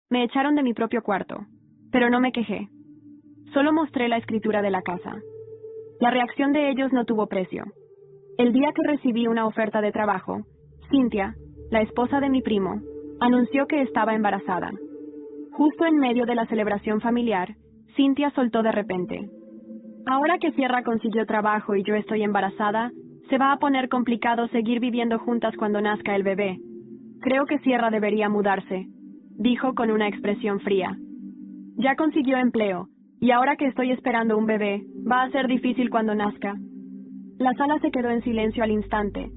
Me echaron de mi propio cuarto, pero no me quejé. Solo mostré la escritura de la casa. La reacción de ellos no tuvo precio. El día que recibí una oferta de trabajo, Cynthia, la esposa de mi primo, anunció que estaba embarazada. Justo en medio de la celebración familiar, Cynthia soltó de repente: ahora que Sierra consiguió trabajo y yo estoy embarazada, se va a poner complicado seguir viviendo juntas cuando nazca el bebé. Creo que Sierra debería mudarse, dijo con una expresión fría. Ya consiguió empleo, y ahora que estoy esperando un bebé, va a ser difícil cuando nazca. La sala se quedó en silencio al instante,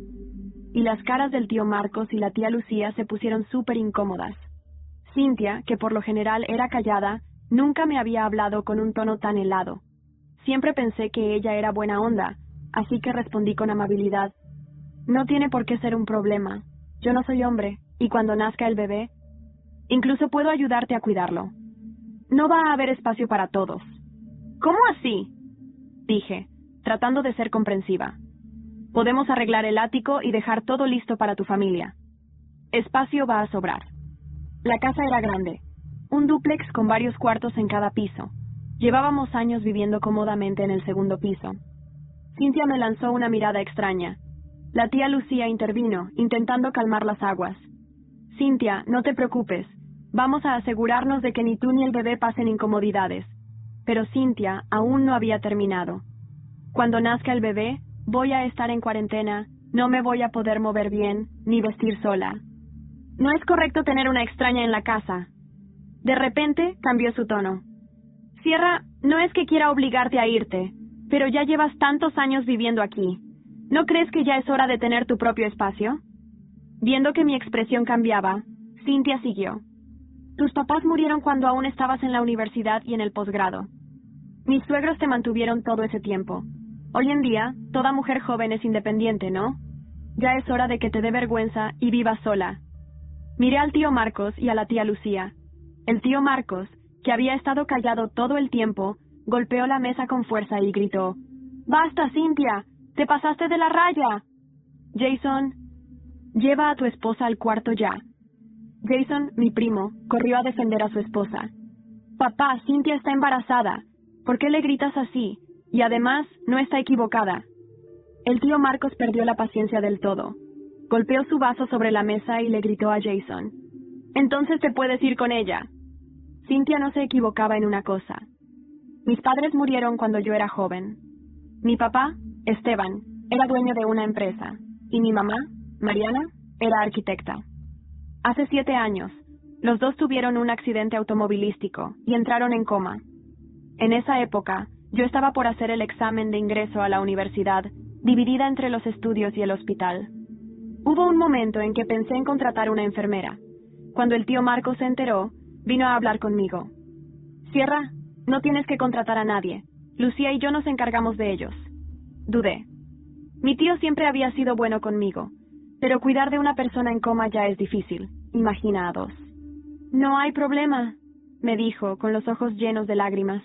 y las caras del tío Marcos y la tía Lucía se pusieron súper incómodas. Cynthia, que por lo general era callada, nunca me había hablado con un tono tan helado. Siempre pensé que ella era buena onda, así que respondí con amabilidad: no tiene por qué ser un problema. Yo no soy hombre, y cuando nazca el bebé, incluso puedo ayudarte a cuidarlo. No va a haber espacio para todos. ¿Cómo así?, dije, tratando de ser comprensiva. Podemos arreglar el ático y dejar todo listo para tu familia. Espacio va a sobrar. La casa era grande, un dúplex con varios cuartos en cada piso. Llevábamos años viviendo cómodamente en el segundo piso. Cynthia me lanzó una mirada extraña. La tía Lucía intervino, intentando calmar las aguas. Cynthia, no te preocupes. Vamos a asegurarnos de que ni tú ni el bebé pasen incomodidades. Pero Cynthia aún no había terminado. Cuando nazca el bebé, voy a estar en cuarentena, no me voy a poder mover bien, ni vestir sola. No es correcto tener una extraña en la casa. De repente, cambió su tono. Sierra, no es que quiera obligarte a irte, pero ya llevas tantos años viviendo aquí. ¿No crees que ya es hora de tener tu propio espacio? Viendo que mi expresión cambiaba, Cynthia siguió. Tus papás murieron cuando aún estabas en la universidad y en el posgrado. Mis suegros te mantuvieron todo ese tiempo. Hoy en día, toda mujer joven es independiente, ¿no? Ya es hora de que te dé vergüenza y vivas sola. Miré al tío Marcos y a la tía Lucía. El tío Marcos, que había estado callado todo el tiempo, golpeó la mesa con fuerza y gritó: ¡Basta, Cynthia! ¡Te pasaste de la raya! Jason, lleva a tu esposa al cuarto ya. Jason, mi primo, corrió a defender a su esposa. Papá, Cynthia está embarazada. ¿Por qué le gritas así? Y además, no está equivocada. El tío Marcos perdió la paciencia del todo. Golpeó su vaso sobre la mesa y le gritó a Jason: entonces te puedes ir con ella. Cynthia no se equivocaba en una cosa. Mis padres murieron cuando yo era joven. Mi papá, Esteban, era dueño de una empresa, y mi mamá, Mariana, era arquitecta. Hace 7 años, los dos tuvieron un accidente automovilístico y entraron en coma. En esa época, yo estaba por hacer el examen de ingreso a la universidad, dividida entre los estudios y el hospital. Hubo un momento en que pensé en contratar una enfermera. Cuando el tío Marcos se enteró, vino a hablar conmigo. Sierra, no tienes que contratar a nadie. Lucía y yo nos encargamos de ellos. Dudé. Mi tío siempre había sido bueno conmigo, pero cuidar de una persona en coma ya es difícil. Imagina a 2. No hay problema, me dijo, con los ojos llenos de lágrimas.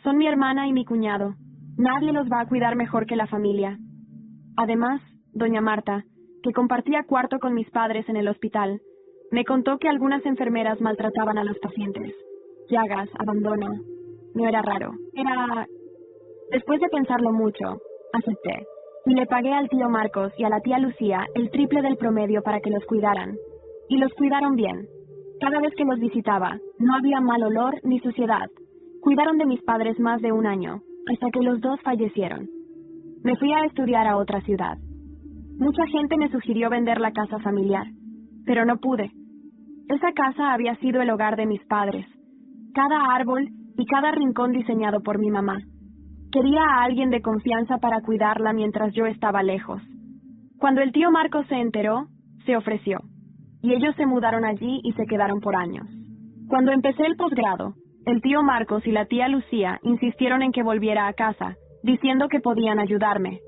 Son mi hermana y mi cuñado. Nadie los va a cuidar mejor que la familia. Además, doña Marta, que compartía cuarto con mis padres en el hospital, me contó que algunas enfermeras maltrataban a los pacientes. Llagas, abandono. No era raro. Después de pensarlo mucho, acepté. Y le pagué al tío Marcos y a la tía Lucía el triple del promedio para que los cuidaran. Y los cuidaron bien. Cada vez que los visitaba, no había mal olor ni suciedad. Cuidaron de mis padres más de 1 año, hasta que los 2 fallecieron. Me fui a estudiar a otra ciudad. Mucha gente me sugirió vender la casa familiar, pero no pude. Esa casa había sido el hogar de mis padres. Cada árbol y cada rincón diseñado por mi mamá. Quería a alguien de confianza para cuidarla mientras yo estaba lejos. Cuando el tío Marcos se enteró, se ofreció, y ellos se mudaron allí y se quedaron por años. Cuando empecé el posgrado, el tío Marcos y la tía Lucía insistieron en que volviera a casa, diciendo que podían ayudarme.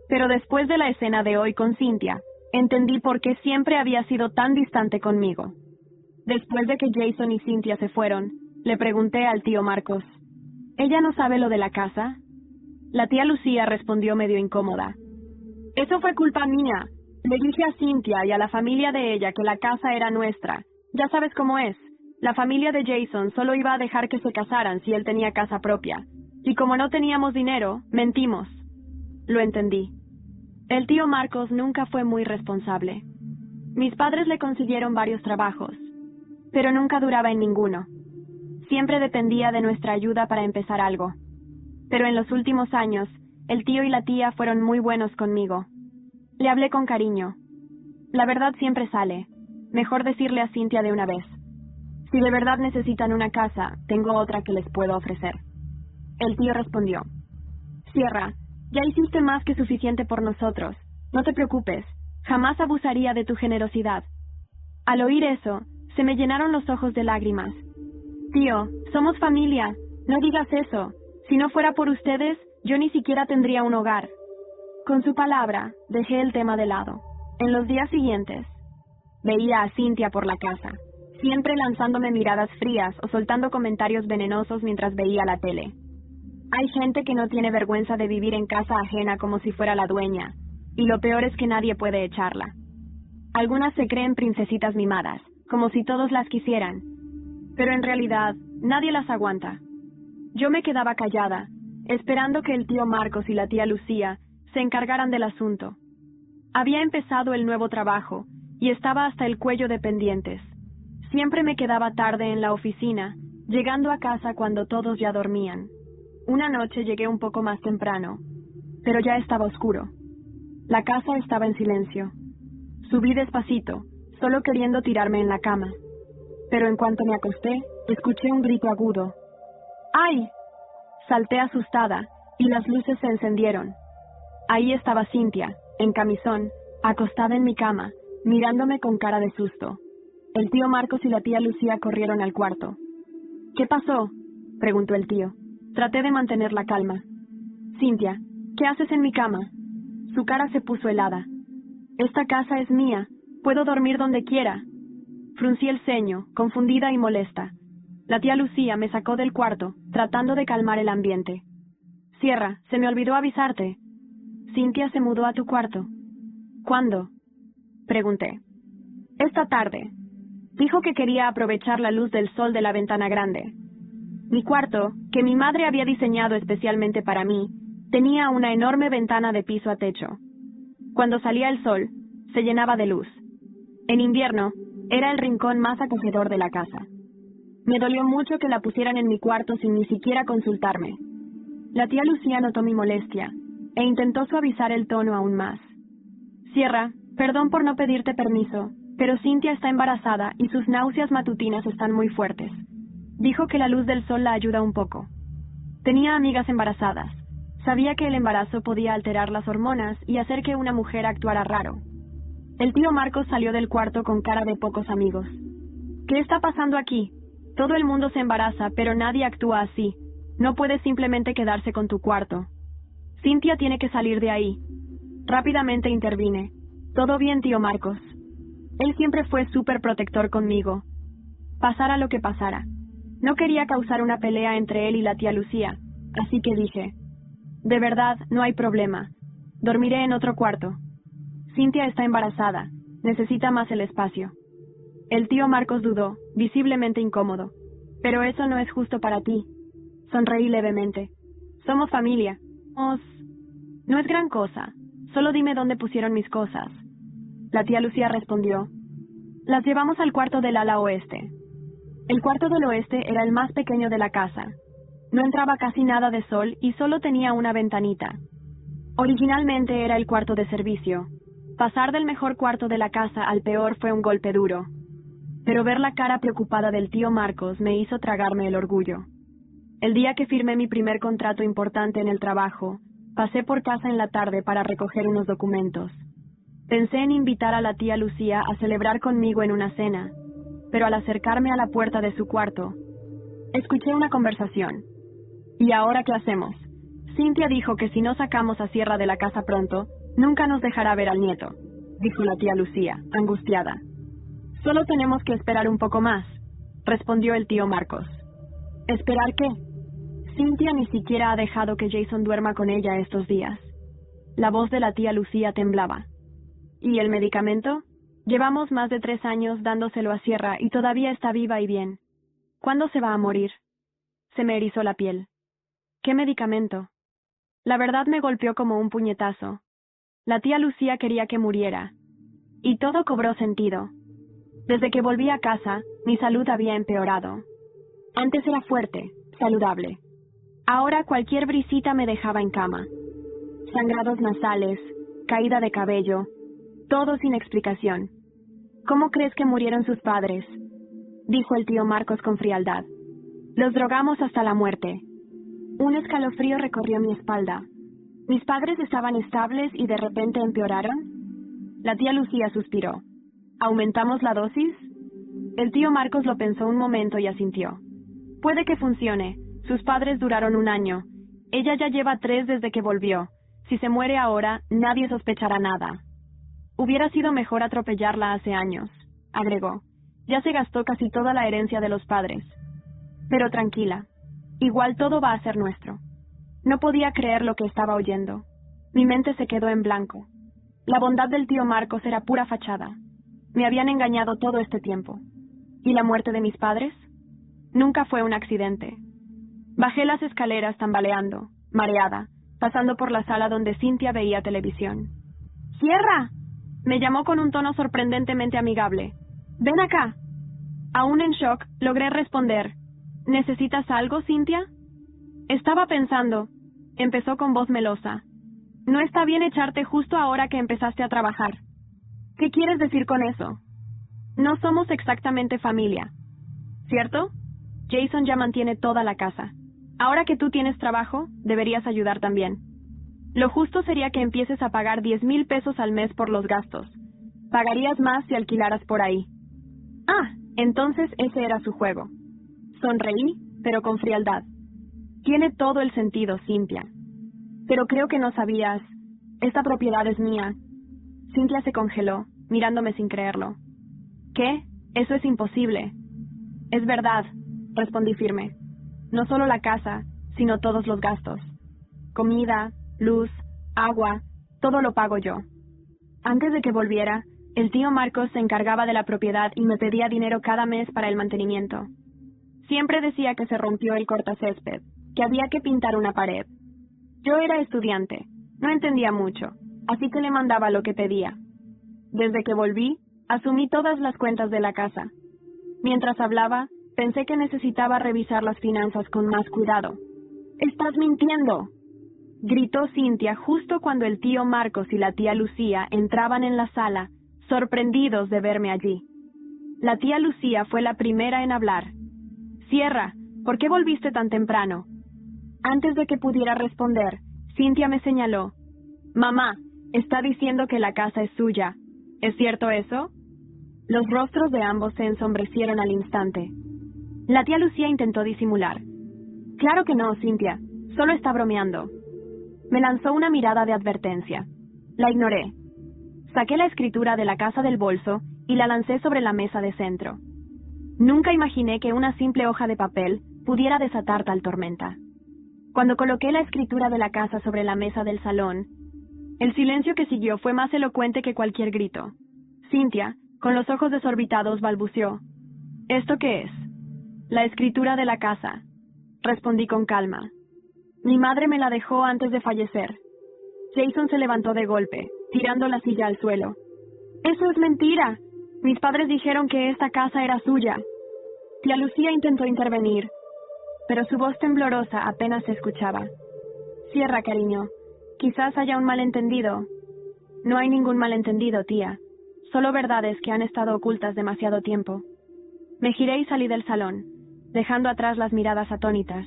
Pero después de la escena de hoy con Cynthia, entendí por qué siempre había sido tan distante conmigo. Después de que Jason y Cynthia se fueron, le pregunté al tío Marcos: ¿ella no sabe lo de la casa? La tía Lucía respondió medio incómoda: eso fue culpa mía. Le dije a Cynthia y a la familia de ella que la casa era nuestra. Ya sabes cómo es. La familia de Jason solo iba a dejar que se casaran si él tenía casa propia. Y como no teníamos dinero, mentimos. Lo entendí. El tío Marcos nunca fue muy responsable. Mis padres le consiguieron varios trabajos, pero nunca duraba en ninguno. Siempre dependía de nuestra ayuda para empezar algo. Pero en los últimos años, el tío y la tía fueron muy buenos conmigo. Le hablé con cariño. La verdad siempre sale. Mejor decirle a Cynthia de una vez. Si de verdad necesitan una casa, tengo otra que les puedo ofrecer. El tío respondió. Sierra, ya hiciste más que suficiente por nosotros. No te preocupes. Jamás abusaría de tu generosidad. Al oír eso, se me llenaron los ojos de lágrimas. Tío, somos familia. No digas eso. Si no fuera por ustedes, yo ni siquiera tendría un hogar. Con su palabra, dejé el tema de lado. En los días siguientes, veía a Cynthia por la casa, siempre lanzándome miradas frías o soltando comentarios venenosos mientras veía la tele. Hay gente que no tiene vergüenza de vivir en casa ajena como si fuera la dueña, y lo peor es que nadie puede echarla. Algunas se creen princesitas mimadas, como si todos las quisieran, pero en realidad nadie las aguanta. Yo me quedaba callada, esperando que el tío Marcos y la tía Lucía se encargaran del asunto. Había empezado el nuevo trabajo y estaba hasta el cuello de pendientes. Siempre me quedaba tarde en la oficina, llegando a casa cuando todos ya dormían. Una noche llegué un poco más temprano, pero ya estaba oscuro. La casa estaba en silencio. Subí despacito, solo queriendo tirarme en la cama. Pero en cuanto me acosté, escuché un grito agudo. ¡Ay! Salté asustada, y las luces se encendieron. Ahí estaba Cynthia, en camisón, acostada en mi cama, mirándome con cara de susto. El tío Marcos y la tía Lucía corrieron al cuarto. ¿Qué pasó?, preguntó el tío. Traté de mantener la calma. Cynthia, ¿qué haces en mi cama? Su cara se puso helada. Esta casa es mía. Puedo dormir donde quiera. Fruncí el ceño, confundida y molesta. La tía Lucía me sacó del cuarto, tratando de calmar el ambiente. Sierra, se me olvidó avisarte. Cynthia se mudó a tu cuarto. ¿Cuándo?, pregunté. Esta tarde. Dijo que quería aprovechar la luz del sol de la ventana grande. Mi cuarto, que mi madre había diseñado especialmente para mí, tenía una enorme ventana de piso a techo. Cuando salía el sol, se llenaba de luz. En invierno, era el rincón más acogedor de la casa. Me dolió mucho que la pusieran en mi cuarto sin ni siquiera consultarme. La tía Lucía notó mi molestia e intentó suavizar el tono aún más. Sierra, perdón por no pedirte permiso, pero Cynthia está embarazada y sus náuseas matutinas están muy fuertes. Dijo que la luz del sol la ayuda un poco. Tenía amigas embarazadas. Sabía que el embarazo podía alterar las hormonas y hacer que una mujer actuara raro. El tío Marcos salió del cuarto con cara de pocos amigos. ¿Qué está pasando aquí? Todo el mundo se embaraza, pero nadie actúa así. No puedes simplemente quedarse con tu cuarto. Cynthia tiene que salir de ahí. Rápidamente intervine. Todo bien, tío Marcos. Él siempre fue súper protector conmigo. Pasara lo que pasara. No quería causar una pelea entre él y la tía Lucía, así que dije, de verdad, no hay problema. Dormiré en otro cuarto. Cynthia está embarazada. Necesita más el espacio. El tío Marcos dudó, visiblemente incómodo. Pero eso no es justo para ti. Sonreí levemente. Somos familia. No es gran cosa. Solo dime dónde pusieron mis cosas. La tía Lucía respondió. Las llevamos al cuarto del ala oeste. El cuarto del oeste era el más pequeño de la casa. No entraba casi nada de sol y solo tenía una ventanita. Originalmente era el cuarto de servicio. Pasar del mejor cuarto de la casa al peor fue un golpe duro. Pero ver la cara preocupada del tío Marcos me hizo tragarme el orgullo. El día que firmé mi primer contrato importante en el trabajo, pasé por casa en la tarde para recoger unos documentos. Pensé en invitar a la tía Lucía a celebrar conmigo en una cena, pero al acercarme a la puerta de su cuarto, escuché una conversación. ¿Y ahora qué hacemos? Cynthia dijo que si no sacamos a Sierra de la casa pronto, nunca nos dejará ver al nieto, dijo la tía Lucía, angustiada. Solo tenemos que esperar un poco más, respondió el tío Marcos. ¿Esperar qué? Cynthia ni siquiera ha dejado que Jason duerma con ella estos días. La voz de la tía Lucía temblaba. ¿Y el medicamento? Llevamos más de 3 años dándoselo a Sierra y todavía está viva y bien. ¿Cuándo se va a morir? Se me erizó la piel. ¿Qué medicamento? La verdad me golpeó como un puñetazo. La tía Lucía quería que muriera. Y todo cobró sentido. Desde que volví a casa, mi salud había empeorado. Antes era fuerte, saludable. Ahora cualquier brisita me dejaba en cama. Sangrados nasales, caída de cabello, todo sin explicación. ¿Cómo crees que murieron sus padres?, dijo el tío Marcos con frialdad. Los drogamos hasta la muerte. Un escalofrío recorrió mi espalda. ¿Mis padres estaban estables y de repente empeoraron? La tía Lucía suspiró. ¿Aumentamos la dosis? El tío Marcos lo pensó un momento y asintió. Puede que funcione. Sus padres duraron 1 año. Ella ya lleva 3 desde que volvió. Si se muere ahora, nadie sospechará nada. Hubiera sido mejor atropellarla hace años, agregó. Ya se gastó casi toda la herencia de los padres. Pero tranquila, igual todo va a ser nuestro. No podía creer lo que estaba oyendo. Mi mente se quedó en blanco. La bondad del tío Marcos era pura fachada. Me habían engañado todo este tiempo. ¿Y la muerte de mis padres? Nunca fue un accidente. Bajé las escaleras tambaleando, mareada, pasando por la sala donde Cynthia veía televisión. ¡Cierra! Me llamó con un tono sorprendentemente amigable. ¡Ven acá! Aún en shock, logré responder. ¿Necesitas algo, Cynthia? Estaba pensando. Empezó con voz melosa. No está bien echarte justo ahora que empezaste a trabajar. ¿Qué quieres decir con eso? No somos exactamente familia, ¿cierto? Jason ya mantiene toda la casa. Ahora que tú tienes trabajo, deberías ayudar también. Lo justo sería que empieces a pagar 10,000 pesos al mes por los gastos. Pagarías más si alquilaras por ahí. Ah, entonces ese era su juego. Sonreí, pero con frialdad. Tiene todo el sentido, Cynthia. Pero creo que no sabías. Esta propiedad es mía. Cynthia se congeló, mirándome sin creerlo. ¿Qué? Eso es imposible. Es verdad, respondí firme. No solo la casa, sino todos los gastos. Comida, luz, agua, todo lo pago yo. Antes de que volviera, el tío Marcos se encargaba de la propiedad y me pedía dinero cada mes para el mantenimiento. Siempre decía que se rompió el cortacésped, que había que pintar una pared. Yo era estudiante, no entendía mucho, así que le mandaba lo que pedía. Desde que volví, asumí todas las cuentas de la casa. Mientras hablaba, pensé que necesitaba revisar las finanzas con más cuidado. ¡Estás mintiendo!, gritó Cynthia justo cuando el tío Marcos y la tía Lucía entraban en la sala, sorprendidos de verme allí. La tía Lucía fue la primera en hablar. «Cierra, ¿por qué volviste tan temprano?» Antes de que pudiera responder, Cynthia me señaló. «Mamá, está diciendo que la casa es suya. ¿Es cierto eso?» Los rostros de ambos se ensombrecieron al instante. La tía Lucía intentó disimular. «Claro que no, Cynthia. Solo está bromeando». Me lanzó una mirada de advertencia. La ignoré. Saqué la escritura de la casa del bolso y la lancé sobre la mesa de centro. Nunca imaginé que una simple hoja de papel pudiera desatar tal tormenta. Cuando coloqué la escritura de la casa sobre la mesa del salón, el silencio que siguió fue más elocuente que cualquier grito. Cynthia, con los ojos desorbitados, balbuceó. ¿Esto qué es? La escritura de la casa, respondí con calma. Mi madre me la dejó antes de fallecer. Jason se levantó de golpe, tirando la silla al suelo. ¡Eso es mentira! Mis padres dijeron que esta casa era suya. Tía Lucía intentó intervenir, pero su voz temblorosa apenas se escuchaba. Cierra, cariño. Quizás haya un malentendido. No hay ningún malentendido, tía. Solo verdades que han estado ocultas demasiado tiempo. Me giré y salí del salón, dejando atrás las miradas atónitas.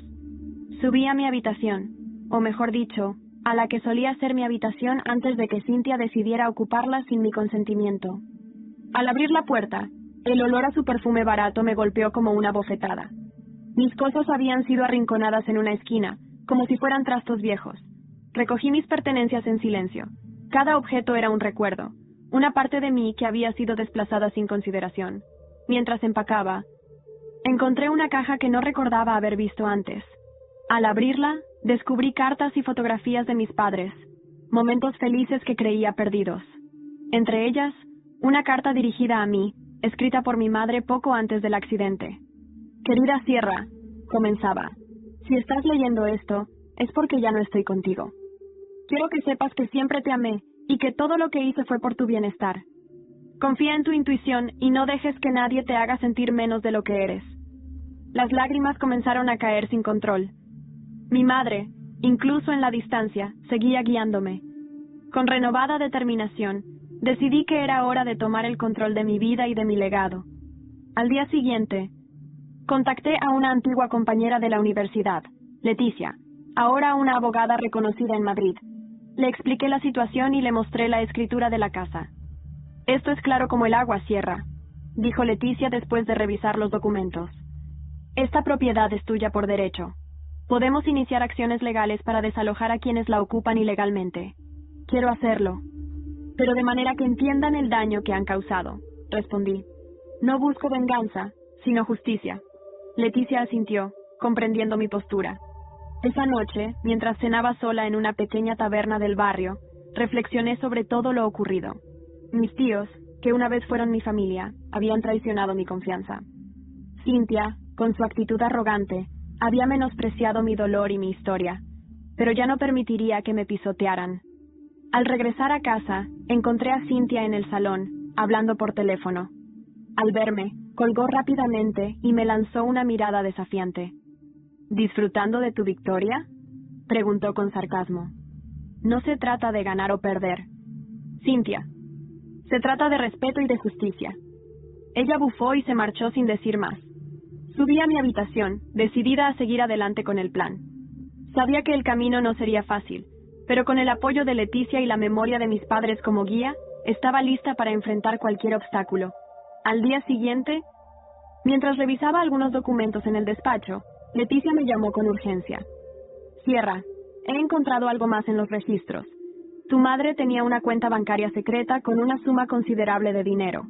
Subí a mi habitación, o mejor dicho, a la que solía ser mi habitación antes de que Cynthia decidiera ocuparla sin mi consentimiento. Al abrir la puerta, el olor a su perfume barato me golpeó como una bofetada. Mis cosas habían sido arrinconadas en una esquina, como si fueran trastos viejos. Recogí mis pertenencias en silencio. Cada objeto era un recuerdo, una parte de mí que había sido desplazada sin consideración. Mientras empacaba, encontré una caja que no recordaba haber visto antes. Al abrirla, descubrí cartas y fotografías de mis padres, momentos felices que creía perdidos. Entre ellas, una carta dirigida a mí, escrita por mi madre poco antes del accidente. Querida Sierra, comenzaba, si estás leyendo esto, es porque ya no estoy contigo. Quiero que sepas que siempre te amé y que todo lo que hice fue por tu bienestar. Confía en tu intuición y no dejes que nadie te haga sentir menos de lo que eres. Las lágrimas comenzaron a caer sin control. Mi madre, incluso en la distancia, seguía guiándome. Con renovada determinación, decidí que era hora de tomar el control de mi vida y de mi legado. Al día siguiente, contacté a una antigua compañera de la universidad, Leticia, ahora una abogada reconocida en Madrid. Le expliqué la situación y le mostré la escritura de la casa. Esto es claro como el agua, Sierra, dijo Leticia después de revisar los documentos. Esta propiedad es tuya por derecho. Podemos iniciar acciones legales para desalojar a quienes la ocupan ilegalmente. Quiero hacerlo, pero de manera que entiendan el daño que han causado, respondí. No busco venganza, sino justicia. Leticia asintió, comprendiendo mi postura. Esa noche, mientras cenaba sola en una pequeña taberna del barrio, reflexioné sobre todo lo ocurrido. Mis tíos, que una vez fueron mi familia, habían traicionado mi confianza. Cynthia, con su actitud arrogante, había menospreciado mi dolor y mi historia, pero ya no permitiría que me pisotearan. Al regresar a casa, encontré a Cynthia en el salón, hablando por teléfono. Al verme, colgó rápidamente y me lanzó una mirada desafiante. ¿Disfrutando de tu victoria?, preguntó con sarcasmo. No se trata de ganar o perder, Cynthia. Se trata de respeto y de justicia. Ella bufó y se marchó sin decir más. Subí a mi habitación, decidida a seguir adelante con el plan. Sabía que el camino no sería fácil, pero con el apoyo de Leticia y la memoria de mis padres como guía, estaba lista para enfrentar cualquier obstáculo. Al día siguiente, mientras revisaba algunos documentos en el despacho, Leticia me llamó con urgencia. Sierra, he encontrado algo más en los registros. Tu madre tenía una cuenta bancaria secreta con una suma considerable de dinero.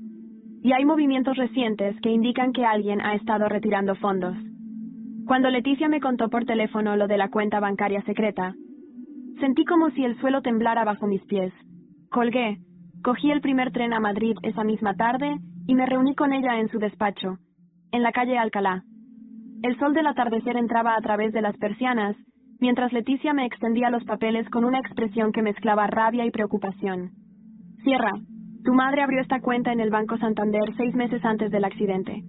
Y hay movimientos recientes que indican que alguien ha estado retirando fondos. Cuando Leticia me contó por teléfono lo de la cuenta bancaria secreta, sentí como si el suelo temblara bajo mis pies. Colgué, cogí el primer tren a Madrid esa misma tarde y me reuní con ella en su despacho, en la calle Alcalá. El sol del atardecer entraba a través de las persianas, mientras Leticia me extendía los papeles con una expresión que mezclaba rabia y preocupación. Sierra, tu madre abrió esta cuenta en el Banco Santander 6 meses antes del accidente.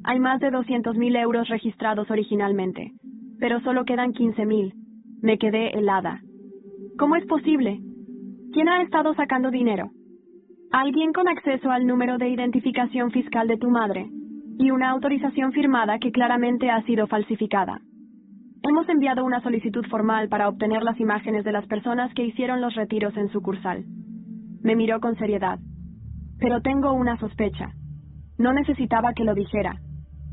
Hay más de 200.000 euros registrados originalmente, pero solo quedan 15.000. Me quedé helada. ¿Cómo es posible? ¿Quién ha estado sacando dinero? Alguien con acceso al número de identificación fiscal de tu madre y una autorización firmada que claramente ha sido falsificada. Hemos enviado una solicitud formal para obtener las imágenes de las personas que hicieron los retiros en sucursal. Me miró con seriedad. Pero tengo una sospecha. No necesitaba que lo dijera.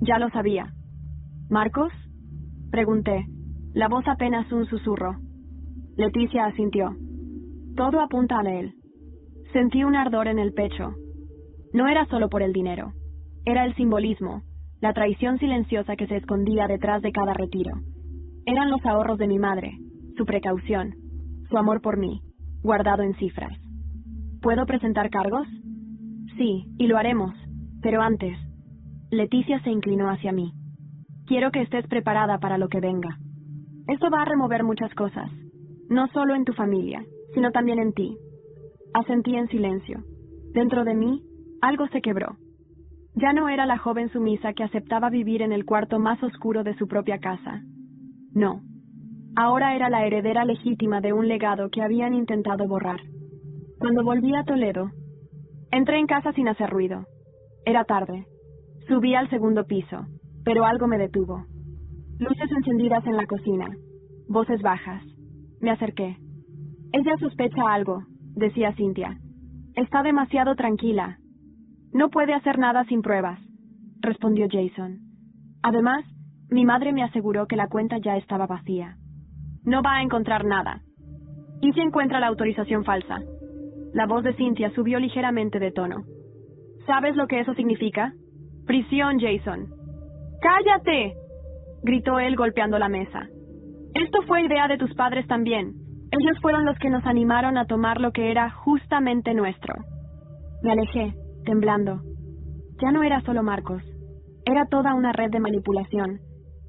Ya lo sabía. ¿Marcos?, pregunté, la voz apenas un susurro. Leticia asintió. Todo apunta a él. Sentí un ardor en el pecho. No era solo por el dinero. Era el simbolismo, la traición silenciosa que se escondía detrás de cada retiro. Eran los ahorros de mi madre, su precaución, su amor por mí, guardado en cifras. ¿Puedo presentar cargos? Sí, y lo haremos, pero antes. Leticia se inclinó hacia mí. Quiero que estés preparada para lo que venga. Esto va a remover muchas cosas, no solo en tu familia, sino también en ti. Asentí en silencio. Dentro de mí, algo se quebró. Ya no era la joven sumisa que aceptaba vivir en el cuarto más oscuro de su propia casa. No. Ahora era la heredera legítima de un legado que habían intentado borrar. Cuando volví a Toledo, entré en casa sin hacer ruido. Era tarde. Subí al segundo piso, pero algo me detuvo. Luces encendidas en la cocina. Voces bajas. Me acerqué. Ella sospecha algo, decía Cynthia. Está demasiado tranquila. No puede hacer nada sin pruebas, respondió Jason. Además, mi madre me aseguró que la cuenta ya estaba vacía. No va a encontrar nada. ¿Y si encuentra la autorización falsa? La voz de Cynthia subió ligeramente de tono. ¿Sabes lo que eso significa? Prisión, Jason. ¡Cállate!, gritó él golpeando la mesa. Esto fue idea de tus padres también. Ellos fueron los que nos animaron a tomar lo que era justamente nuestro. Me alejé, temblando. Ya no era solo Marcos. Era toda una red de manipulación.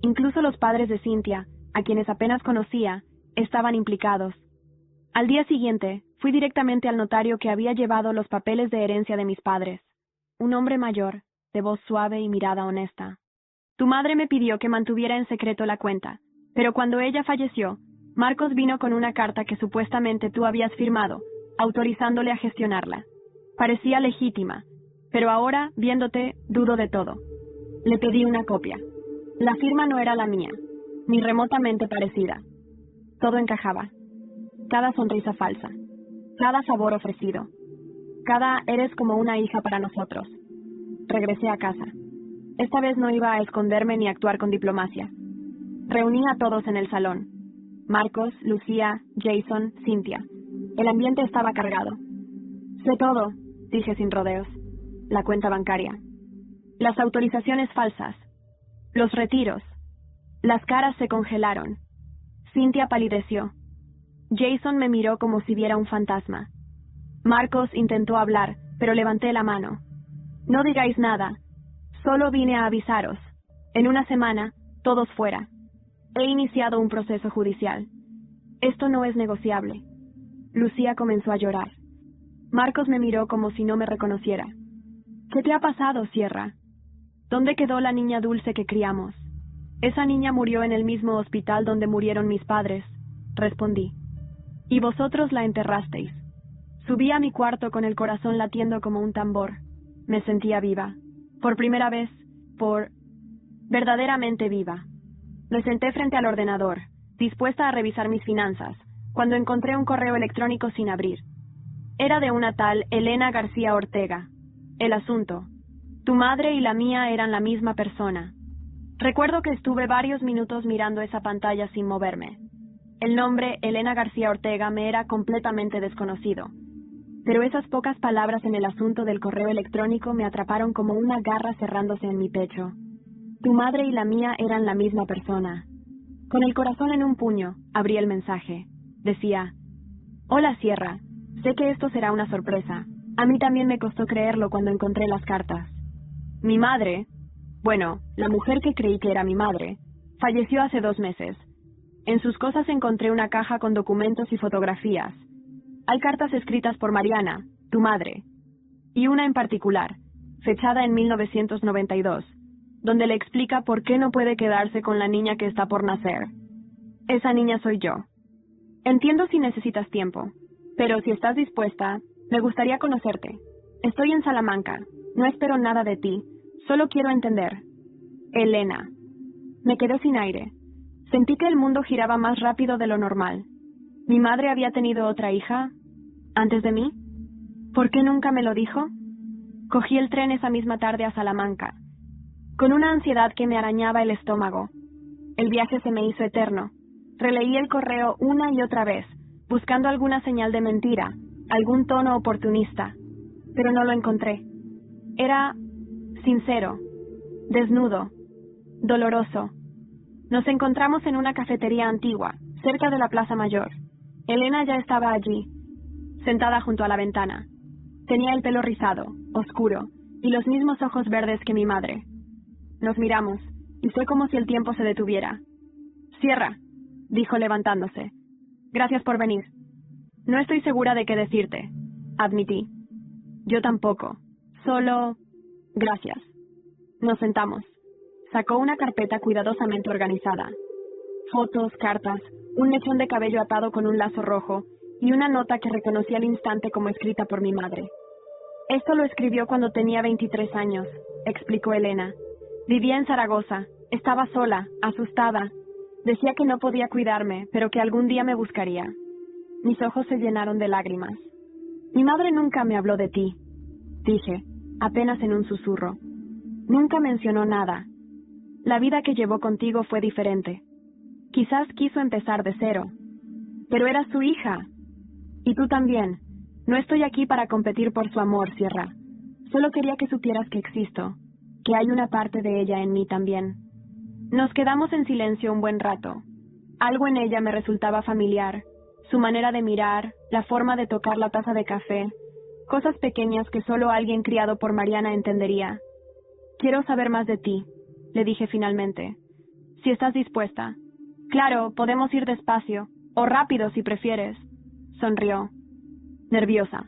Incluso los padres de Cynthia, a quienes apenas conocía, estaban implicados. Al día siguiente, fui directamente al notario que había llevado los papeles de herencia de mis padres. Un hombre mayor, de voz suave y mirada honesta. Tu madre me pidió que mantuviera en secreto la cuenta, pero cuando ella falleció, Marcos vino con una carta que supuestamente tú habías firmado, autorizándole a gestionarla. Parecía legítima, pero ahora, viéndote, dudo de todo. Le pedí una copia. La firma no era la mía, ni remotamente parecida. Todo encajaba. Cada sonrisa falsa, cada favor ofrecido, cada eres como una hija para nosotros. Regresé a casa. Esta vez no iba a esconderme ni actuar con diplomacia. Reuní a todos en el salón. Marcos, Lucía, Jason, Cynthia. El ambiente estaba cargado. Sé todo, dije sin rodeos. La cuenta bancaria. Las autorizaciones falsas. Los retiros. Las caras se congelaron. Cynthia palideció. Jason me miró como si viera un fantasma. Marcos intentó hablar, pero levanté la mano. No digáis nada. Solo vine a avisaros. En una semana, todos fuera. He iniciado un proceso judicial. Esto no es negociable. Lucía comenzó a llorar. Marcos me miró como si no me reconociera. ¿Qué te ha pasado, Sierra? ¿Dónde quedó la niña dulce que criamos? Esa niña murió en el mismo hospital donde murieron mis padres, respondí. Y vosotros la enterrasteis. Subí a mi cuarto con el corazón latiendo como un tambor. Me sentía viva. Por primera vez, verdaderamente viva. Me senté frente al ordenador, dispuesta a revisar mis finanzas, cuando encontré un correo electrónico sin abrir. Era de una tal Elena García Ortega. El asunto. Tu madre y la mía eran la misma persona. Recuerdo que estuve varios minutos mirando esa pantalla sin moverme. El nombre Elena García Ortega me era completamente desconocido. Pero esas pocas palabras en el asunto del correo electrónico me atraparon como una garra cerrándose en mi pecho. Tu madre y la mía eran la misma persona. Con el corazón en un puño, abrí el mensaje. Decía: Hola Sierra, sé que esto será una sorpresa. A mí también me costó creerlo cuando encontré las cartas. Mi madre, bueno, la mujer que creí que era mi madre, falleció hace 2 meses. En sus cosas encontré una caja con documentos y fotografías. Hay cartas escritas por Mariana, tu madre, y una en particular, fechada en 1992, donde le explica por qué no puede quedarse con la niña que está por nacer. Esa niña soy yo. Entiendo si necesitas tiempo, pero si estás dispuesta, me gustaría conocerte. Estoy en Salamanca, no espero nada de ti, solo quiero entender. Elena. Me quedé sin aire. Sentí que el mundo giraba más rápido de lo normal. ¿Mi madre había tenido otra hija antes de mí? ¿Por qué nunca me lo dijo? Cogí el tren esa misma tarde a Salamanca, con una ansiedad que me arañaba el estómago. El viaje se me hizo eterno. Releí el correo una y otra vez, buscando alguna señal de mentira, algún tono oportunista, pero no lo encontré. Era sincero, desnudo, doloroso. Nos encontramos en una cafetería antigua, cerca de la Plaza Mayor. Elena ya estaba allí, sentada junto a la ventana. Tenía el pelo rizado, oscuro, y los mismos ojos verdes que mi madre. Nos miramos, y fue como si el tiempo se detuviera. Sierra, dijo levantándose. Gracias por venir. No estoy segura de qué decirte, admití. Yo tampoco. Solo... gracias. Nos sentamos. Sacó una carpeta cuidadosamente organizada. Fotos, cartas, un mechón de cabello atado con un lazo rojo y una nota que reconocí al instante como escrita por mi madre. Esto lo escribió cuando tenía 23 años, explicó Elena. Vivía en Zaragoza, estaba sola, asustada. Decía que no podía cuidarme, pero que algún día me buscaría. Mis ojos se llenaron de lágrimas. Mi madre nunca me habló de ti, dije, apenas en un susurro. Nunca mencionó nada. La vida que llevó contigo fue diferente. Quizás quiso empezar de cero. Pero era su hija. Y tú también. No estoy aquí para competir por su amor, Sierra. Solo quería que supieras que existo, que hay una parte de ella en mí también. Nos quedamos en silencio un buen rato. Algo en ella me resultaba familiar. Su manera de mirar, la forma de tocar la taza de café, cosas pequeñas que solo alguien criado por Mariana entendería. Quiero saber más de ti, le dije finalmente. Si estás dispuesta. Claro, podemos ir despacio, o rápido si prefieres. Sonrió, nerviosa.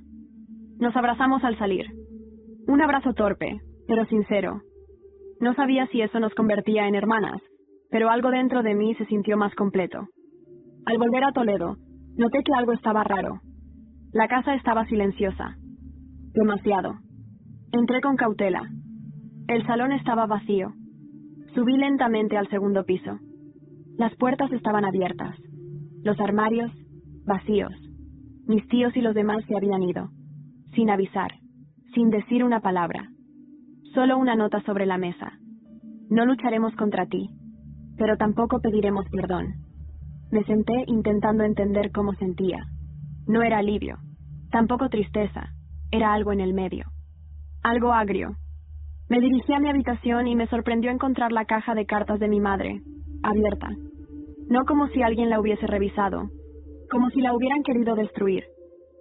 Nos abrazamos al salir. Un abrazo torpe, pero sincero. No sabía si eso nos convertía en hermanas, pero algo dentro de mí se sintió más completo. Al volver a Toledo, noté que algo estaba raro. La casa estaba silenciosa. Demasiado. Entré con cautela. El salón estaba vacío. Subí lentamente al segundo piso. Las puertas estaban abiertas. Los armarios, vacíos. Mis tíos y los demás se habían ido. Sin avisar, sin decir una palabra. Solo una nota sobre la mesa. No lucharemos contra ti, pero tampoco pediremos perdón. Me senté intentando entender cómo sentía. No era alivio, tampoco tristeza, era algo en el medio. Algo agrio. Me dirigí a mi habitación y me sorprendió encontrar la caja de cartas de mi madre, abierta. No como si alguien la hubiese revisado, como si la hubieran querido destruir.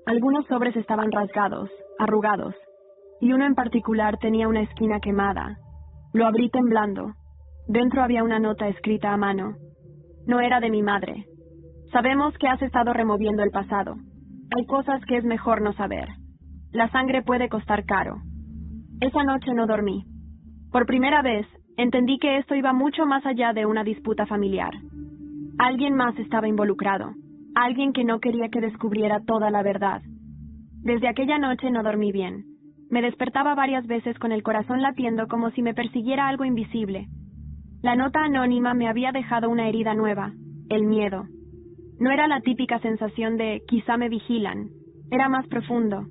Algunos sobres estaban rasgados, arrugados, y uno en particular tenía una esquina quemada. Lo abrí temblando. Dentro había una nota escrita a mano. No era de mi madre. Sabemos que has estado removiendo el pasado. Hay cosas que es mejor no saber. La sangre puede costar caro. Esa noche no dormí. Por primera vez, entendí que esto iba mucho más allá de una disputa familiar. Alguien más estaba involucrado. Alguien que no quería que descubriera toda la verdad. Desde aquella noche no dormí bien. Me despertaba varias veces con el corazón latiendo como si me persiguiera algo invisible. La nota anónima me había dejado una herida nueva, el miedo. No era la típica sensación de quizá me vigilan, era más profundo.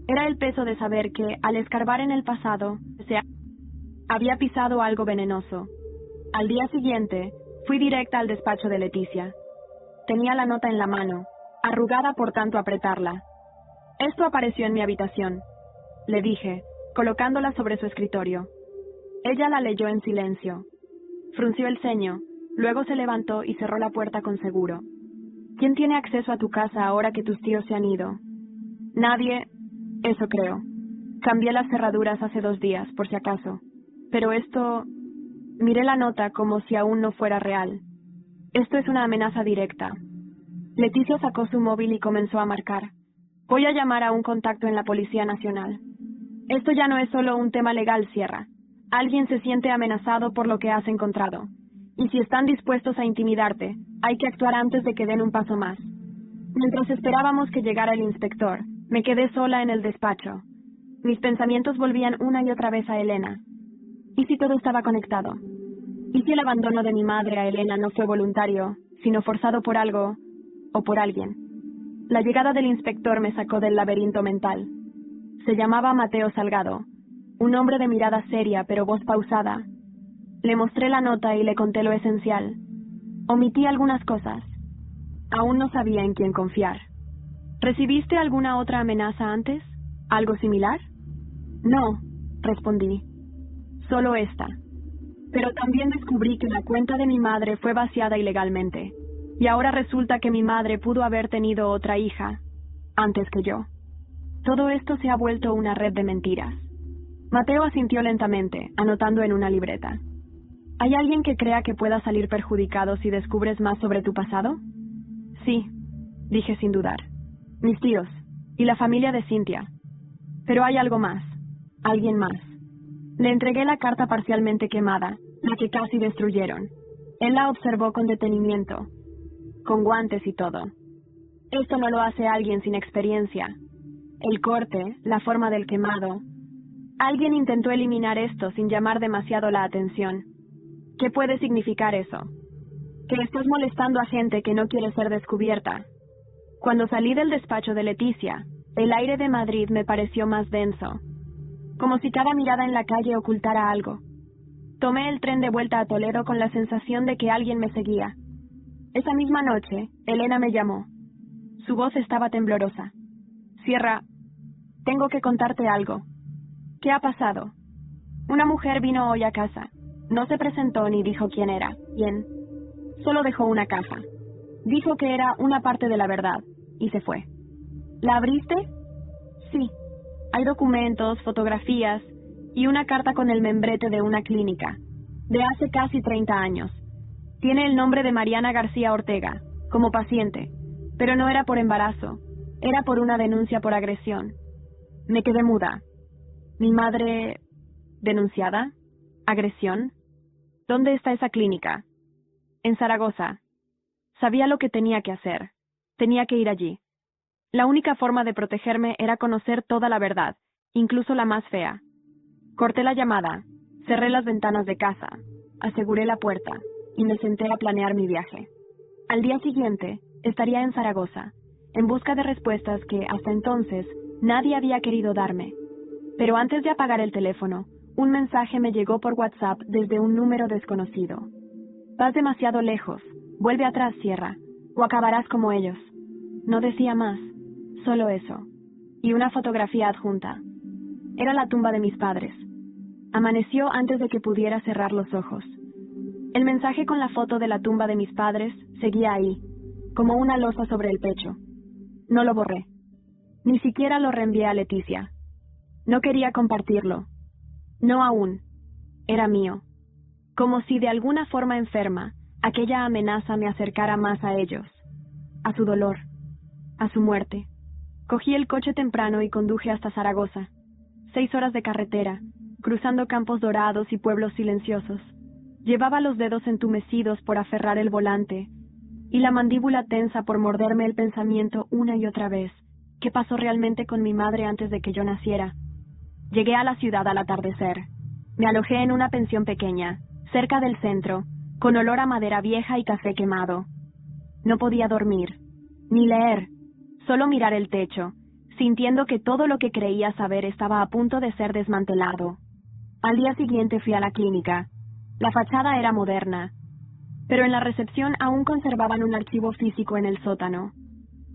Era el peso de saber que, al escarbar en el pasado, había pisado algo venenoso. Al día siguiente, fui directa al despacho de Leticia. Tenía la nota en la mano, arrugada por tanto apretarla. Esto apareció en mi habitación, le dije, colocándola sobre su escritorio. Ella la leyó en silencio. Frunció el ceño, luego se levantó y cerró la puerta con seguro. ¿Quién tiene acceso a tu casa ahora que tus tíos se han ido? Nadie, eso creo. Cambié las cerraduras hace 2 días, por si acaso. Pero esto... Miré la nota como si aún no fuera real. Esto es una amenaza directa. Leticia sacó su móvil y comenzó a marcar. Voy a llamar a un contacto en la Policía Nacional. Esto ya no es solo un tema legal, Sierra. Alguien se siente amenazado por lo que has encontrado. Y si están dispuestos a intimidarte, hay que actuar antes de que den un paso más. Mientras esperábamos que llegara el inspector, me quedé sola en el despacho. Mis pensamientos volvían una y otra vez a Elena. ¿Y si todo estaba conectado? ¿Y si el abandono de mi madre a Elena no fue voluntario, sino forzado por algo o por alguien? La llegada del inspector me sacó del laberinto mental. Se llamaba Mateo Salgado, un hombre de mirada seria pero voz pausada. Le mostré la nota y le conté lo esencial. Omití algunas cosas. Aún no sabía en quién confiar. ¿Recibiste alguna otra amenaza antes? ¿Algo similar? No, respondí. Solo esta. Pero también descubrí que la cuenta de mi madre fue vaciada ilegalmente. Y ahora resulta que mi madre pudo haber tenido otra hija, antes que yo. Todo esto se ha vuelto una red de mentiras. Mateo asintió lentamente, anotando en una libreta. ¿Hay alguien que crea que pueda salir perjudicado si descubres más sobre tu pasado? Sí, dije sin dudar. Mis tíos, y la familia de Cynthia. Pero hay algo más, alguien más. Le entregué la carta parcialmente quemada, la que casi destruyeron. Él la observó con detenimiento, con guantes y todo. Esto no lo hace alguien sin experiencia. El corte, la forma del quemado. Alguien intentó eliminar esto sin llamar demasiado la atención. ¿Qué puede significar eso? Que estás molestando a gente que no quiere ser descubierta. Cuando salí del despacho de Leticia, el aire de Madrid me pareció más denso, como si cada mirada en la calle ocultara algo. Tomé el tren de vuelta a Toledo con la sensación de que alguien me seguía. Esa misma noche, Elena me llamó. Su voz estaba temblorosa. Sierra, tengo que contarte algo. ¿Qué ha pasado? Una mujer vino hoy a casa. No se presentó ni dijo quién era. Bien. Solo dejó una caja. Dijo que era una parte de la verdad, y se fue. ¿La abriste? Sí. Hay documentos, fotografías, y una carta con el membrete de una clínica, de hace casi 30 años. Tiene el nombre de Mariana García Ortega, como paciente, pero no era por embarazo, era por una denuncia por agresión. Me quedé muda. ¿Mi madre denunciada? ¿Agresión? ¿Dónde está esa clínica? En Zaragoza. Sabía lo que tenía que hacer. Tenía que ir allí. La única forma de protegerme era conocer toda la verdad, incluso la más fea. Corté la llamada, cerré las ventanas de casa, aseguré la puerta y me senté a planear mi viaje. Al día siguiente, estaría en Zaragoza, en busca de respuestas que, hasta entonces, nadie había querido darme. Pero antes de apagar el teléfono, un mensaje me llegó por WhatsApp desde un número desconocido. Vas demasiado lejos, vuelve atrás, Sierra, o acabarás como ellos. No decía más, solo eso, y una fotografía adjunta. Era la tumba de mis padres. Amaneció antes de que pudiera cerrar los ojos. El mensaje con la foto de la tumba de mis padres seguía ahí, como una losa sobre el pecho. No lo borré. Ni siquiera lo reenvié a Leticia. No quería compartirlo. No aún. Era mío. Como si de alguna forma enferma, aquella amenaza me acercara más a ellos, a su dolor, a su muerte. Cogí el coche temprano y conduje hasta Zaragoza. 6 horas de carretera, cruzando campos dorados y pueblos silenciosos. Llevaba los dedos entumecidos por aferrar el volante y la mandíbula tensa por morderme el pensamiento una y otra vez. ¿Qué pasó realmente con mi madre antes de que yo naciera? Llegué a la ciudad al atardecer. Me alojé en una pensión pequeña, cerca del centro, con olor a madera vieja y café quemado. No podía dormir, ni leer, solo mirar el techo, sintiendo que todo lo que creía saber estaba a punto de ser desmantelado. Al día siguiente fui a la clínica. La fachada era moderna, pero en la recepción aún conservaban un archivo físico en el sótano.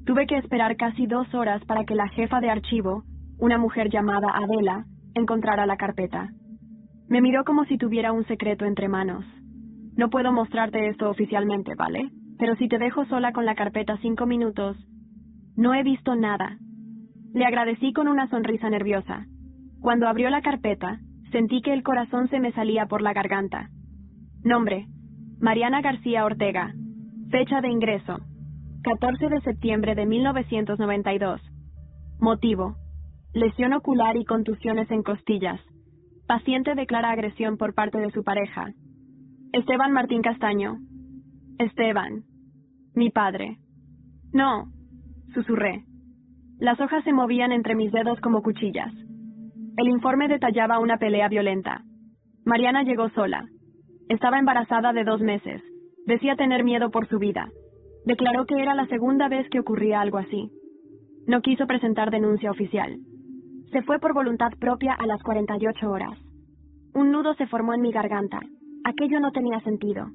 Tuve que esperar casi 2 horas para que la jefa de archivo, una mujer llamada Adela, encontrara la carpeta. Me miró como si tuviera un secreto entre manos. No puedo mostrarte esto oficialmente, ¿vale? Pero si te dejo sola con la carpeta 5 minutos... No he visto nada. Le agradecí con una sonrisa nerviosa. Cuando abrió la carpeta, sentí que el corazón se me salía por la garganta. Nombre: Mariana García Ortega. Fecha de ingreso: 14 de septiembre de 1992. Motivo: lesión ocular y contusiones en costillas. Paciente declara agresión por parte de su pareja. Esteban Martín Castaño. Esteban. Mi padre. No, susurré. Las hojas se movían entre mis dedos como cuchillas. El informe detallaba una pelea violenta. Mariana llegó sola. Estaba embarazada de 2 meses. Decía tener miedo por su vida. Declaró que era la segunda vez que ocurría algo así. No quiso presentar denuncia oficial. Se fue por voluntad propia a las 48 horas. Un nudo se formó en mi garganta. Aquello no tenía sentido.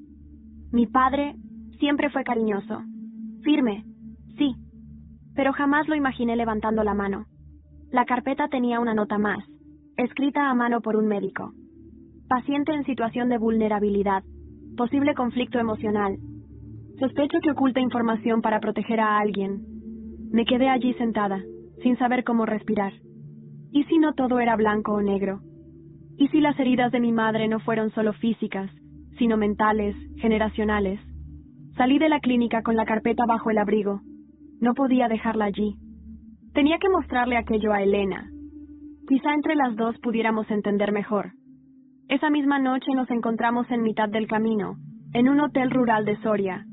Mi padre siempre fue cariñoso. Firme, sí. Pero jamás lo imaginé levantando la mano. La carpeta tenía una nota más, escrita a mano por un médico. Paciente en situación de vulnerabilidad. Posible conflicto emocional. Sospecho que oculta información para proteger a alguien. Me quedé allí sentada, sin saber cómo respirar. ¿Y si no todo era blanco o negro? ¿Y si las heridas de mi madre no fueron solo físicas, sino mentales, generacionales? Salí de la clínica con la carpeta bajo el abrigo. No podía dejarla allí. Tenía que mostrarle aquello a Elena. Quizá entre las dos pudiéramos entender mejor. Esa misma noche nos encontramos en mitad del camino, en un hotel rural de Soria.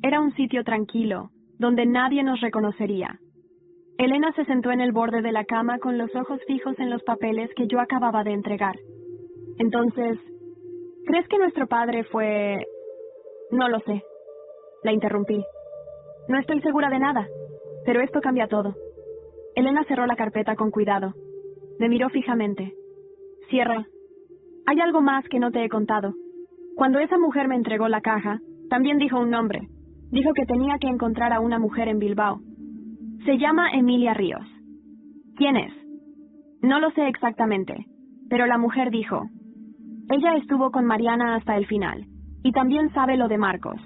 Era un sitio tranquilo, donde nadie nos reconocería. Elena se sentó en el borde de la cama con los ojos fijos en los papeles que yo acababa de entregar. Entonces, ¿crees que nuestro padre fue...? No lo sé. La interrumpí. No estoy segura de nada, pero esto cambia todo. Elena cerró la carpeta con cuidado. Me miró fijamente. Sierra, hay algo más que no te he contado. Cuando esa mujer me entregó la caja, también dijo un nombre. Dijo que tenía que encontrar a una mujer en Bilbao. Se llama Emilia Ríos. ¿Quién es? No lo sé exactamente, pero la mujer dijo: ella estuvo con Mariana hasta el final, y también sabe lo de Marcos.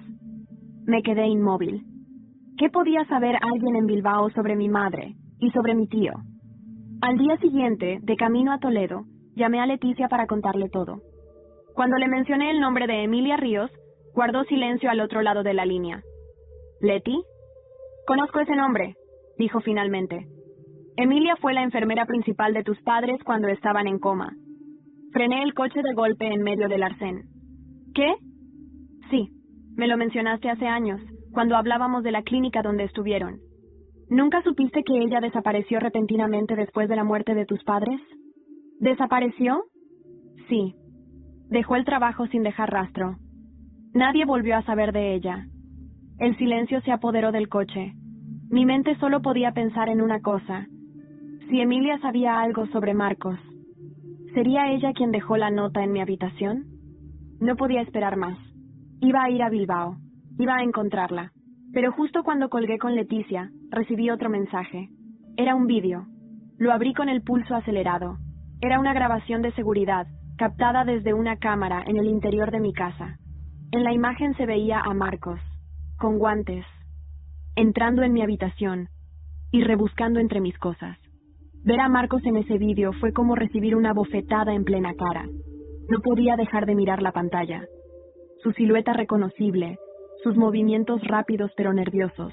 Me quedé inmóvil. ¿Qué podía saber alguien en Bilbao sobre mi madre y sobre mi tío? Al día siguiente, de camino a Toledo, Llamé a Leticia para contarle todo. Cuando le mencioné el nombre de Emilia Ríos, guardó silencio al otro lado de la línea. ¿Leti? Conozco ese nombre, dijo finalmente. Emilia fue la enfermera principal de tus padres cuando estaban en coma. Frené el coche de golpe en medio del arcén. ¿Qué? Sí, me lo mencionaste hace años, cuando hablábamos de la clínica donde estuvieron. ¿Nunca supiste que ella desapareció repentinamente después de la muerte de tus padres? ¿Desapareció? Sí. Dejó el trabajo sin dejar rastro. Nadie volvió a saber de ella. El silencio se apoderó del coche. Mi mente solo podía pensar en una cosa. Si Emilia sabía algo sobre Marcos, ¿sería ella quien dejó la nota en mi habitación? No podía esperar más. Iba a ir a Bilbao. Iba a encontrarla. Pero justo cuando colgué con Leticia, recibí otro mensaje. Era un vídeo. Lo abrí con el pulso acelerado. Era una grabación de seguridad, captada desde una cámara en el interior de mi casa. En la imagen se veía a Marcos, con guantes, entrando en mi habitación y rebuscando entre mis cosas. Ver a Marcos en ese vídeo fue como recibir una bofetada en plena cara. No podía dejar de mirar la pantalla. Su silueta reconocible, sus movimientos rápidos pero nerviosos,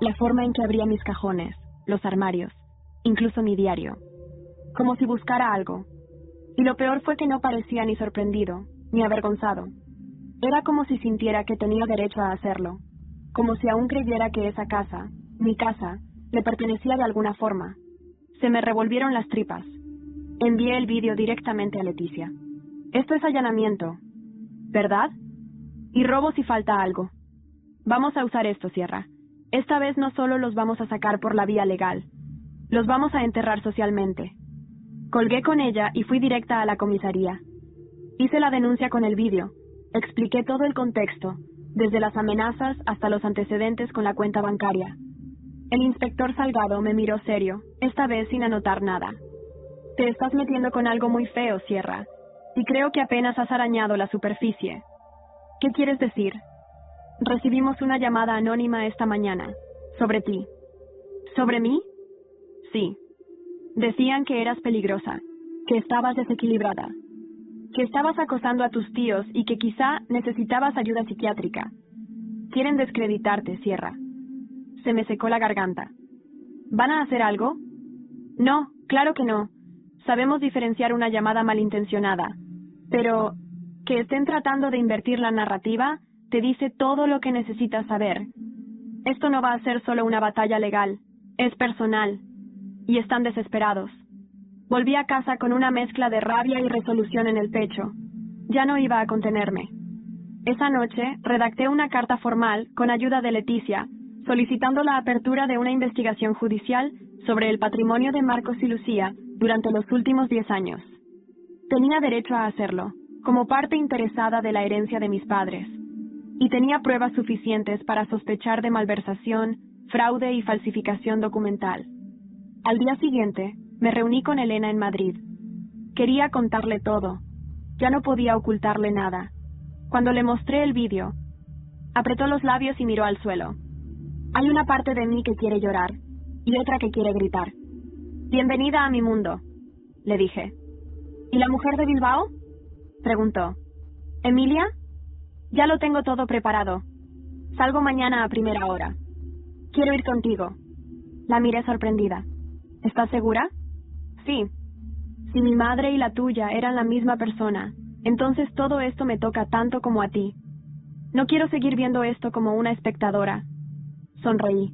la forma en que abría mis cajones, los armarios, incluso mi diario. Como si buscara algo. Y lo peor fue que no parecía ni sorprendido, ni avergonzado. Era como si sintiera que tenía derecho a hacerlo. Como si aún creyera que esa casa, mi casa, le pertenecía de alguna forma. Se me revolvieron las tripas. Envié el vídeo directamente a Leticia. Esto es allanamiento, ¿verdad? Y robo si falta algo. Vamos a usar esto, Sierra. Esta vez no solo los vamos a sacar por la vía legal, los vamos a enterrar socialmente. Colgué con ella y fui directa a la comisaría. Hice la denuncia con el vídeo. Expliqué todo el contexto, desde las amenazas hasta los antecedentes con la cuenta bancaria. El inspector Salgado me miró serio, esta vez sin anotar nada. Te estás metiendo con algo muy feo, Sierra, y creo que apenas has arañado la superficie. ¿Qué quieres decir? Recibimos una llamada anónima esta mañana, sobre ti. ¿Sobre mí? Sí. Decían que eras peligrosa, que estabas desequilibrada, que estabas acosando a tus tíos y que quizá necesitabas ayuda psiquiátrica. Quieren descreditarte, Sierra. Se me secó la garganta. ¿Van a hacer algo? No, claro que no. Sabemos diferenciar una llamada malintencionada. Pero que estén tratando de invertir la narrativa te dice todo lo que necesitas saber. Esto no va a ser solo una batalla legal, es personal. Y están desesperados. Volví a casa con una mezcla de rabia y resolución en el pecho. Ya no iba a contenerme. Esa noche redacté una carta formal con ayuda de Leticia, solicitando la apertura de una investigación judicial sobre el patrimonio de Marcos y Lucía durante los últimos 10 años. Tenía derecho a hacerlo, como parte interesada de la herencia de mis padres, y tenía pruebas suficientes para sospechar de malversación, fraude y falsificación documental. Al día siguiente, me reuní con Elena en Madrid. Quería contarle todo. Ya no podía ocultarle nada. Cuando le mostré el vídeo, apretó los labios y miró al suelo. Hay una parte de mí que quiere llorar, y otra que quiere gritar. Bienvenida a mi mundo, le dije. ¿Y la mujer de Bilbao? Preguntó. ¿Emilia? Ya lo tengo todo preparado. Salgo mañana a primera hora. Quiero ir contigo. La miré sorprendida. ¿Estás segura? Sí. Si mi madre y la tuya eran la misma persona, entonces todo esto me toca tanto como a ti. No quiero seguir viendo esto como una espectadora. Sonreí.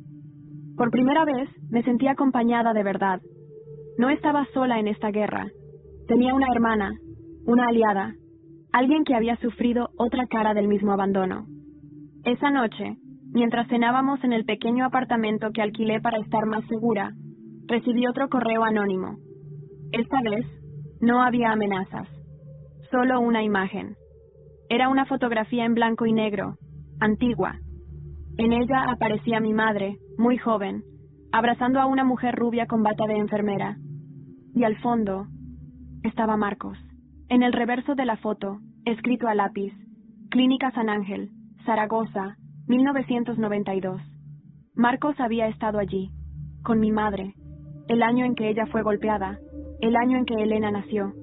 Por primera vez me sentí acompañada de verdad. No estaba sola en esta guerra. Tenía una hermana, una aliada, alguien que había sufrido otra cara del mismo abandono. Esa noche, mientras cenábamos en el pequeño apartamento que alquilé para estar más segura, recibí otro correo anónimo. Esta vez, no había amenazas, solo una imagen. Era una fotografía en blanco y negro, antigua. En ella aparecía mi madre, muy joven, abrazando a una mujer rubia con bata de enfermera. Y al fondo estaba Marcos. En el reverso de la foto, escrito a lápiz, Clínica San Ángel, Zaragoza, 1992. Marcos había estado allí, con mi madre, el año en que ella fue golpeada, el año en que Elena nació.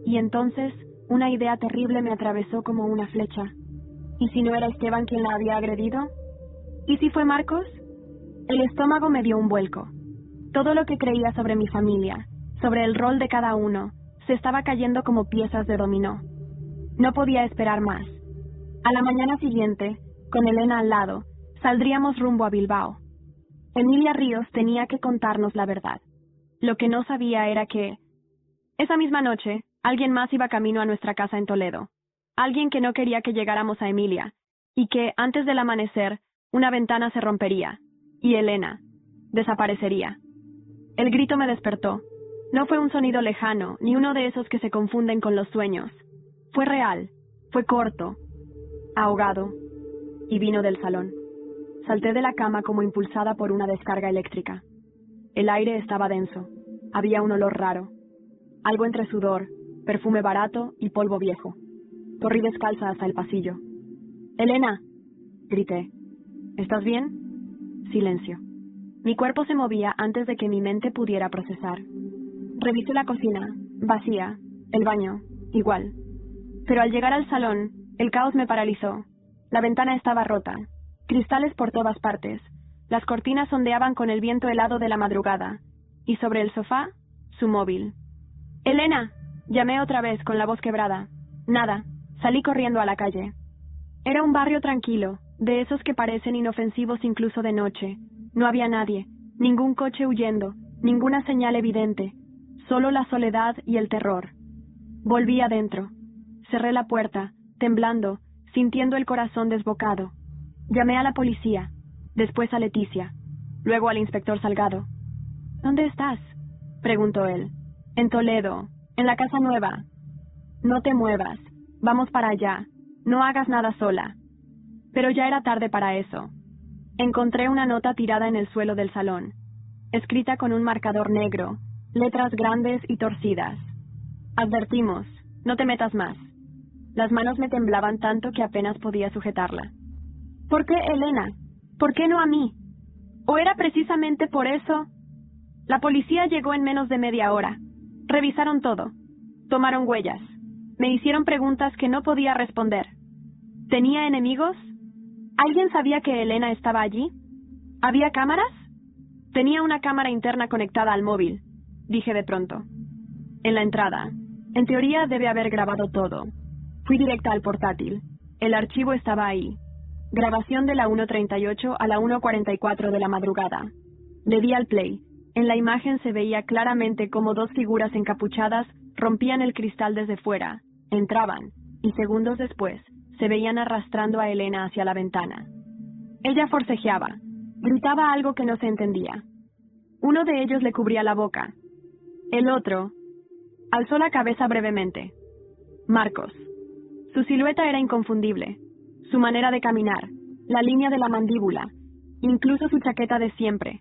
Y entonces, una idea terrible me atravesó como una flecha. ¿Y si no era Esteban quien la había agredido? ¿Y si fue Marcos? El estómago me dio un vuelco. Todo lo que creía sobre mi familia, sobre el rol de cada uno, se estaba cayendo como piezas de dominó. No podía esperar más. A la mañana siguiente, con Elena al lado, saldríamos rumbo a Bilbao. Emilia Ríos tenía que contarnos la verdad. Lo que no sabía era que, esa misma noche, alguien más iba camino a nuestra casa en Toledo. Alguien que no quería que llegáramos a Emilia, y que, antes del amanecer, una ventana se rompería, y Elena desaparecería. El grito me despertó. No fue un sonido lejano, ni uno de esos que se confunden con los sueños. Fue real, fue corto, ahogado, y vino del salón. Salté de la cama como impulsada por una descarga eléctrica. El aire estaba denso. Había un olor raro. Algo entre sudor, perfume barato y polvo viejo. Corrí descalza hasta el pasillo. «¡Elena!», grité. «¿Estás bien?». Silencio. Mi cuerpo se movía antes de que mi mente pudiera procesar. Revisé la cocina, vacía, el baño, igual. Pero al llegar al salón, el caos me paralizó. La ventana estaba rota, cristales por todas partes, las cortinas ondeaban con el viento helado de la madrugada, y sobre el sofá, su móvil. «¡Elena!», llamé otra vez con la voz quebrada. Nada, salí corriendo a la calle. Era un barrio tranquilo, de esos que parecen inofensivos incluso de noche. No había nadie, ningún coche huyendo, ninguna señal evidente, solo la soledad y el terror. Volví adentro. Cerré la puerta, temblando, sintiendo el corazón desbocado. Llamé a la policía, después a Leticia, luego al inspector Salgado. «¿Dónde estás?», preguntó él. «En Toledo, en la casa nueva». «No te muevas, vamos para allá, no hagas nada sola». Pero ya era tarde para eso. Encontré una nota tirada en el suelo del salón, escrita con un marcador negro, letras grandes y torcidas. «Advertimos, no te metas más». Las manos me temblaban tanto que apenas podía sujetarla. «¿Por qué, Elena? ¿Por qué no a mí? ¿O era precisamente por eso?» La policía llegó en menos de media hora. Revisaron todo. Tomaron huellas. Me hicieron preguntas que no podía responder. ¿Tenía enemigos? ¿Alguien sabía que Elena estaba allí? ¿Había cámaras? Tenía una cámara interna conectada al móvil, dije de pronto. En la entrada. En teoría debe haber grabado todo. Fui directa al portátil. El archivo estaba ahí. Grabación de la 1:38 a la 1:44 de la madrugada. Le di al play. En la imagen se veía claramente cómo dos figuras encapuchadas rompían el cristal desde fuera, entraban, y segundos después se veían arrastrando a Elena hacia la ventana. Ella forcejeaba, gritaba algo que no se entendía. Uno de ellos le cubría la boca. El otro alzó la cabeza brevemente. Marcos. Su silueta era inconfundible. Su manera de caminar, la línea de la mandíbula, incluso su chaqueta de siempre.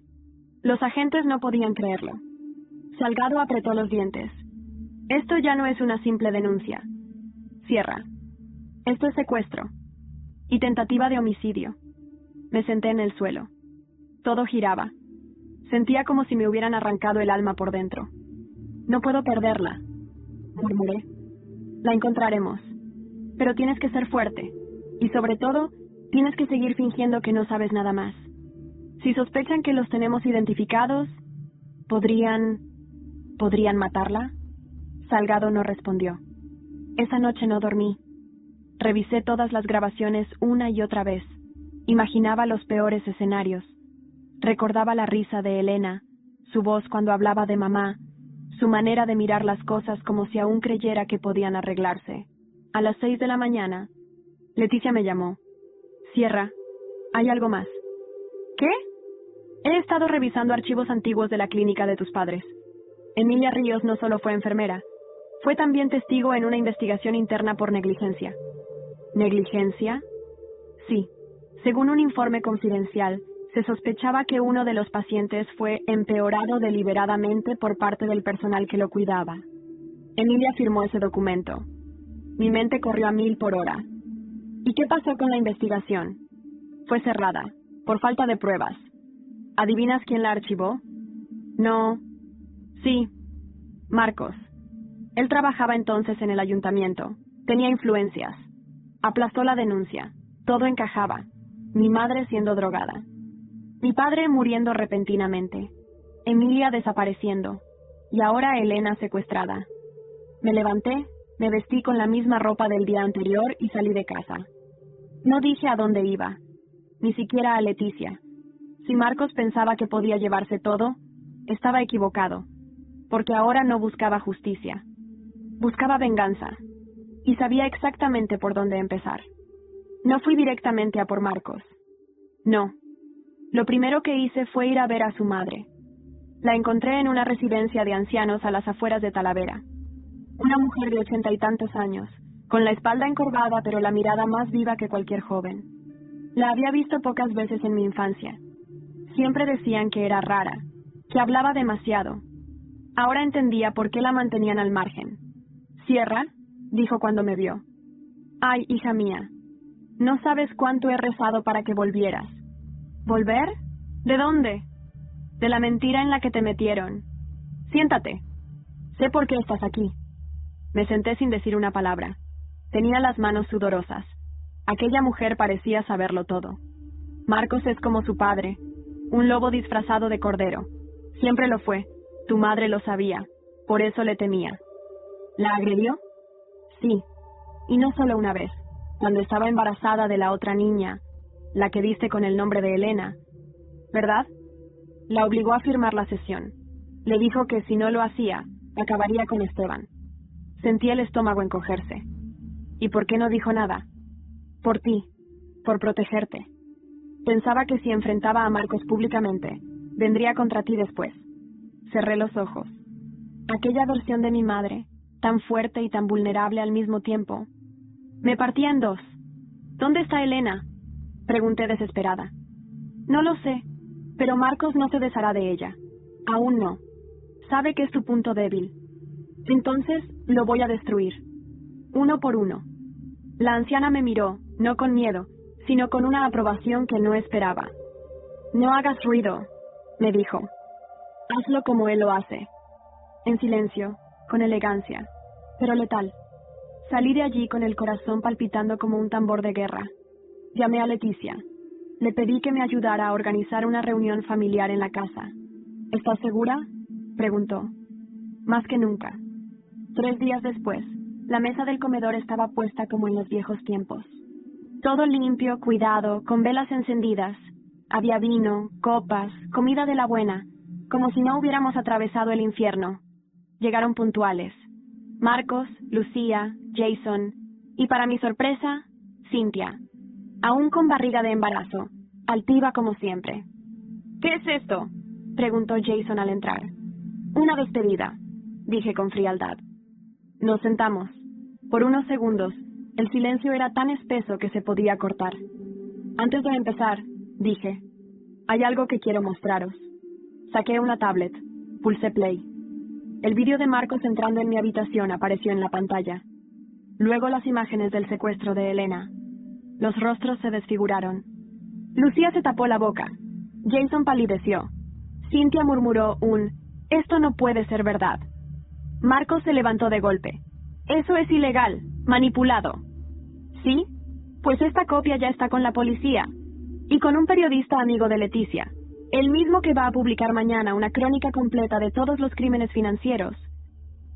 Los agentes no podían creerlo. Salgado apretó los dientes. «Esto ya no es una simple denuncia. Cierra. Esto es secuestro. Y tentativa de homicidio». Me senté en el suelo. Todo giraba. Sentía como si me hubieran arrancado el alma por dentro. «No puedo perderla», murmuré. «La encontraremos. Pero tienes que ser fuerte. Y sobre todo, tienes que seguir fingiendo que no sabes nada más. Si sospechan que los tenemos identificados, ¿podrían matarla?». Salgado no respondió. Esa noche no dormí. Revisé todas las grabaciones una y otra vez. Imaginaba los peores escenarios. Recordaba la risa de Elena, su voz cuando hablaba de mamá, su manera de mirar las cosas como si aún creyera que podían arreglarse. A las 6 de la mañana, Leticia me llamó. «Cierra. Hay algo más». «¿Qué?». «He estado revisando archivos antiguos de la clínica de tus padres. Emilia Ríos no solo fue enfermera, fue también testigo en una investigación interna por negligencia». «¿Negligencia?». «Sí. Según un informe confidencial, se sospechaba que uno de los pacientes fue empeorado deliberadamente por parte del personal que lo cuidaba». Emilia firmó ese documento. Mi mente corrió a 1000 por hora. ¿Y qué pasó con la investigación? Fue cerrada, por falta de pruebas. ¿Adivinas quién la archivó? No. Sí. Marcos. Él trabajaba entonces en el ayuntamiento. Tenía influencias. Aplastó la denuncia. Todo encajaba. Mi madre siendo drogada. Mi padre muriendo repentinamente. Emilia desapareciendo. Y ahora Elena secuestrada. Me levanté, me vestí con la misma ropa del día anterior y salí de casa. No dije a dónde iba. Ni siquiera a Leticia. Si Marcos pensaba que podía llevarse todo, estaba equivocado. Porque ahora no buscaba justicia. Buscaba venganza. Y sabía exactamente por dónde empezar. No fui directamente a por Marcos. No. Lo primero que hice fue ir a ver a su madre. La encontré en una residencia de ancianos a las afueras de Talavera. Una mujer de 80 y tantos años, con la espalda encorvada pero la mirada más viva que cualquier joven. La había visto pocas veces en mi infancia. Siempre decían que era rara, que hablaba demasiado. Ahora entendía por qué la mantenían al margen. «Sierra», dijo cuando me vio. «Ay, hija mía, no sabes cuánto he rezado para que volvieras». «¿Volver? ¿De dónde?» «De la mentira en la que te metieron. Siéntate. Sé por qué estás aquí». Me senté sin decir una palabra. Tenía las manos sudorosas. Aquella mujer parecía saberlo todo. Marcos es como su padre, un lobo disfrazado de cordero. Siempre lo fue. Tu madre lo sabía. Por eso le temía. ¿La agredió? Sí. Y no solo una vez. Cuando estaba embarazada de la otra niña, la que diste con el nombre de Elena. ¿Verdad? La obligó a firmar la cesión. Le dijo que si no lo hacía, acabaría con Esteban. Sentí el estómago encogerse. ¿Y por qué no dijo nada? Por ti. Por protegerte. Pensaba que si enfrentaba a Marcos públicamente, vendría contra ti después. Cerré los ojos. Aquella versión de mi madre, tan fuerte y tan vulnerable al mismo tiempo, me partía en dos. ¿Dónde está Elena?, pregunté desesperada. No lo sé, pero Marcos no se deshará de ella. Aún no. Sabe que es tu punto débil. Entonces lo voy a destruir. Uno por uno. La anciana me miró, no con miedo, sino con una aprobación que no esperaba. No hagas ruido, me dijo. Hazlo como él lo hace. En silencio, con elegancia, pero letal. Salí de allí con el corazón palpitando como un tambor de guerra. Llamé a Leticia. Le pedí que me ayudara a organizar una reunión familiar en la casa. ¿Estás segura?, preguntó. Más que nunca. 3 días después, la mesa del comedor estaba puesta como en los viejos tiempos. Todo limpio, cuidado, con velas encendidas. Había vino, copas, comida de la buena, como si no hubiéramos atravesado el infierno. Llegaron puntuales. Marcos, Lucía, Jason, y para mi sorpresa, Cynthia, aún con barriga de embarazo, altiva como siempre. ¿Qué es esto?, preguntó Jason al entrar. Una despedida, dije con frialdad. Nos sentamos. Por unos segundos, el silencio era tan espeso que se podía cortar. Antes de empezar, dije, hay algo que quiero mostraros. Saqué una tablet, pulsé play. El vídeo de Marcos entrando en mi habitación apareció en la pantalla. Luego las imágenes del secuestro de Elena. Los rostros se desfiguraron. Lucía se tapó la boca. Jason palideció. Cynthia murmuró «Esto no puede ser verdad». Marcos se levantó de golpe. «Eso es ilegal, manipulado». ¿Sí? Pues esta copia ya está con la policía. Y con un periodista amigo de Leticia. El mismo que va a publicar mañana una crónica completa de todos los crímenes financieros,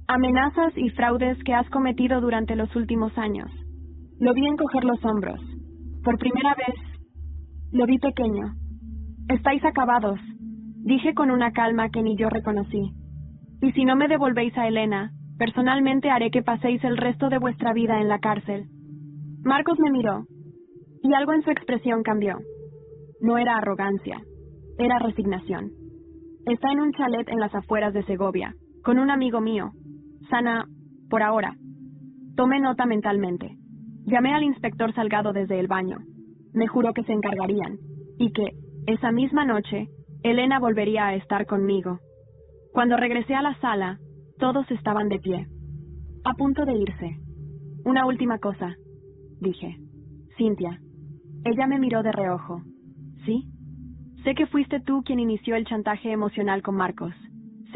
amenazas y fraudes que has cometido durante los últimos años. Lo vi encoger los hombros. Por primera vez, lo vi pequeño. Estáis acabados, dije con una calma que ni yo reconocí. Y si no me devolvéis a Elena, personalmente haré que paséis el resto de vuestra vida en la cárcel. Marcos me miró, y algo en su expresión cambió. No era arrogancia. Era resignación. Está en un chalet en las afueras de Segovia, con un amigo mío. Sana, por ahora. Tomé nota mentalmente. Llamé al inspector Salgado desde el baño. Me juró que se encargarían, y que, esa misma noche, Elena volvería a estar conmigo. Cuando regresé a la sala, todos estaban de pie, a punto de irse. Una última cosa, dije. Cynthia. Ella me miró de reojo. ¿Sí? Sé que fuiste tú quien inició el chantaje emocional con Marcos.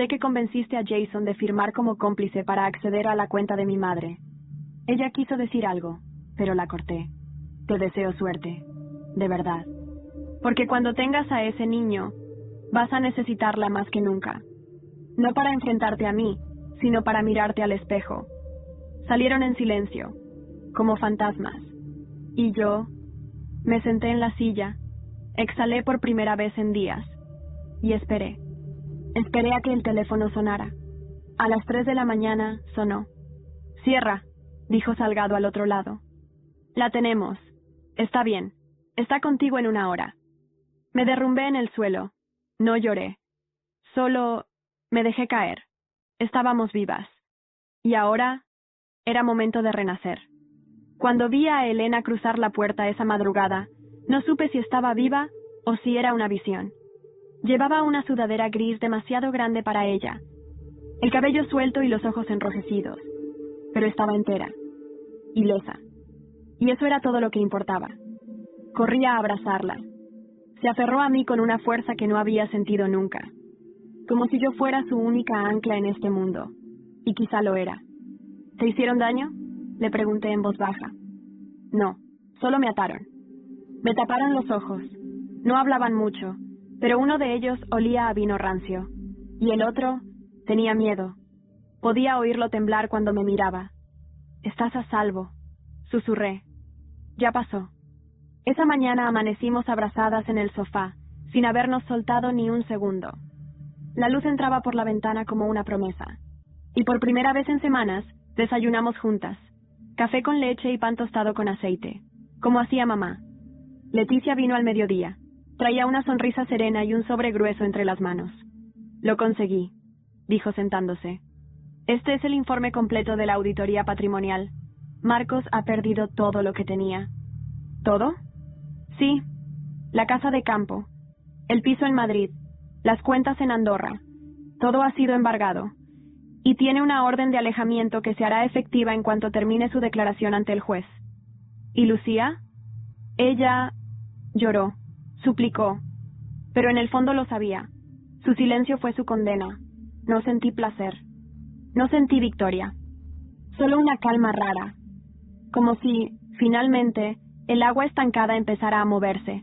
Sé que convenciste a Jason de firmar como cómplice para acceder a la cuenta de mi madre. Ella quiso decir algo, pero la corté. Te deseo suerte, de verdad. Porque cuando tengas a ese niño, vas a necesitarla más que nunca. No para enfrentarte a mí, sino para mirarte al espejo. Salieron en silencio, como fantasmas. Y yo me senté en la silla, exhalé por primera vez en días, y esperé. Esperé a que el teléfono sonara. A las 3 de la mañana sonó. «Cierra», dijo Salgado al otro lado. «La tenemos. Está bien. Está contigo en 1 hora». Me derrumbé en el suelo. No lloré. Solo me dejé caer. Estábamos vivas. Y ahora era momento de renacer. Cuando vi a Elena cruzar la puerta esa madrugada, no supe si estaba viva o si era una visión. Llevaba una sudadera gris demasiado grande para ella, el cabello suelto y los ojos enrojecidos, pero estaba entera, ilesa. Y eso era todo lo que importaba. Corrí a abrazarla. Se aferró a mí con una fuerza que no había sentido nunca, como si yo fuera su única ancla en este mundo, y quizá lo era. ¿Te hicieron daño?, le pregunté en voz baja. No, solo me ataron. Me taparon los ojos. No hablaban mucho, pero uno de ellos olía a vino rancio, y el otro tenía miedo. Podía oírlo temblar cuando me miraba. «Estás a salvo», susurré. Ya pasó. Esa mañana amanecimos abrazadas en el sofá, sin habernos soltado ni un segundo. La luz entraba por la ventana como una promesa. Y por primera vez en semanas, desayunamos juntas. Café con leche y pan tostado con aceite, como hacía mamá. Leticia vino al mediodía. Traía una sonrisa serena y un sobre grueso entre las manos. «Lo conseguí», dijo sentándose. «Este es el informe completo de la auditoría patrimonial. Marcos ha perdido todo lo que tenía». ¿Todo? Sí. La casa de campo, el piso en Madrid, las cuentas en Andorra. Todo ha sido embargado. Y tiene una orden de alejamiento que se hará efectiva en cuanto termine su declaración ante el juez. ¿Y Lucía? Ella lloró, suplicó, pero en el fondo lo sabía. Su silencio fue su condena. No sentí placer. No sentí victoria. Solo una calma rara. Como si, finalmente, el agua estancada empezara a moverse.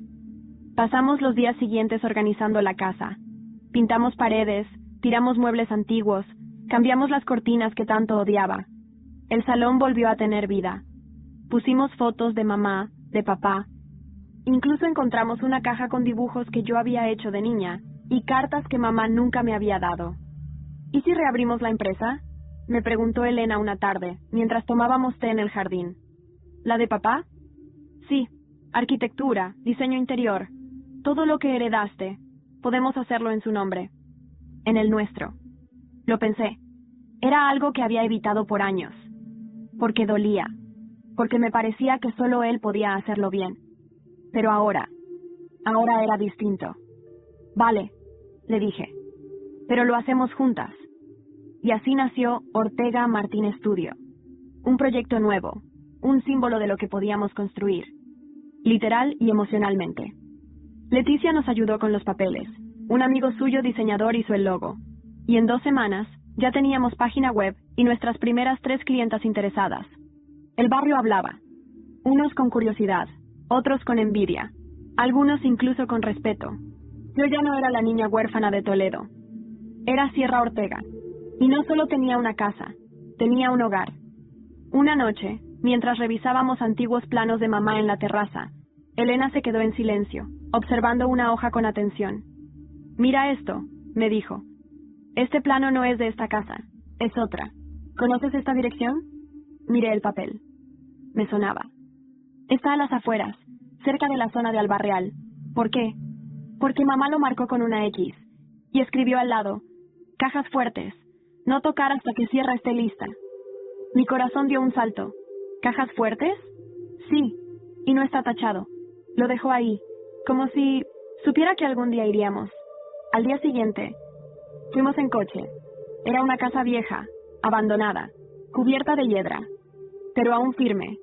Pasamos los días siguientes organizando la casa. Pintamos paredes, tiramos muebles antiguos, cambiamos las cortinas que tanto odiaba. El salón volvió a tener vida. Pusimos fotos de mamá, de papá. Incluso encontramos una caja con dibujos que yo había hecho de niña y cartas que mamá nunca me había dado. ¿Y si reabrimos la empresa?, me preguntó Elena una tarde, mientras tomábamos té en el jardín. ¿La de papá? Sí, arquitectura, diseño interior, todo lo que heredaste. Podemos hacerlo en su nombre. En el nuestro. Lo pensé. Era algo que había evitado por años. Porque dolía. Porque me parecía que solo él podía hacerlo bien. Pero ahora era distinto. Vale, le dije. Pero lo hacemos juntas. Y así nació Ortega Martín Studio. Un proyecto nuevo, un símbolo de lo que podíamos construir, literal y emocionalmente. Leticia nos ayudó con los papeles. Un amigo suyo diseñador hizo el logo. Y en 2 semanas ya teníamos página web y nuestras primeras 3 clientas interesadas. El barrio hablaba. Unos con curiosidad, otros con envidia, algunos incluso con respeto. Yo ya no era la niña huérfana de Toledo. Era Sierra Ortega. Y no solo tenía una casa, tenía un hogar. Una noche, mientras revisábamos antiguos planos de mamá en la terraza, Elena se quedó en silencio, observando una hoja con atención. «Mira esto», me dijo. «Este plano no es de esta casa, es otra. ¿Conoces esta dirección?» Miré el papel. Me sonaba. Está a las afueras, cerca de la zona de Albarreal. ¿Por qué? Porque mamá lo marcó con una X. Y escribió al lado, «Cajas fuertes. No tocar hasta que Sierra esté lista». Mi corazón dio un salto. ¿Cajas fuertes? Sí, y no está tachado. Lo dejó ahí, como si supiera que algún día iríamos. Al día siguiente, fuimos en coche. Era una casa vieja, abandonada, cubierta de hiedra, pero aún firme.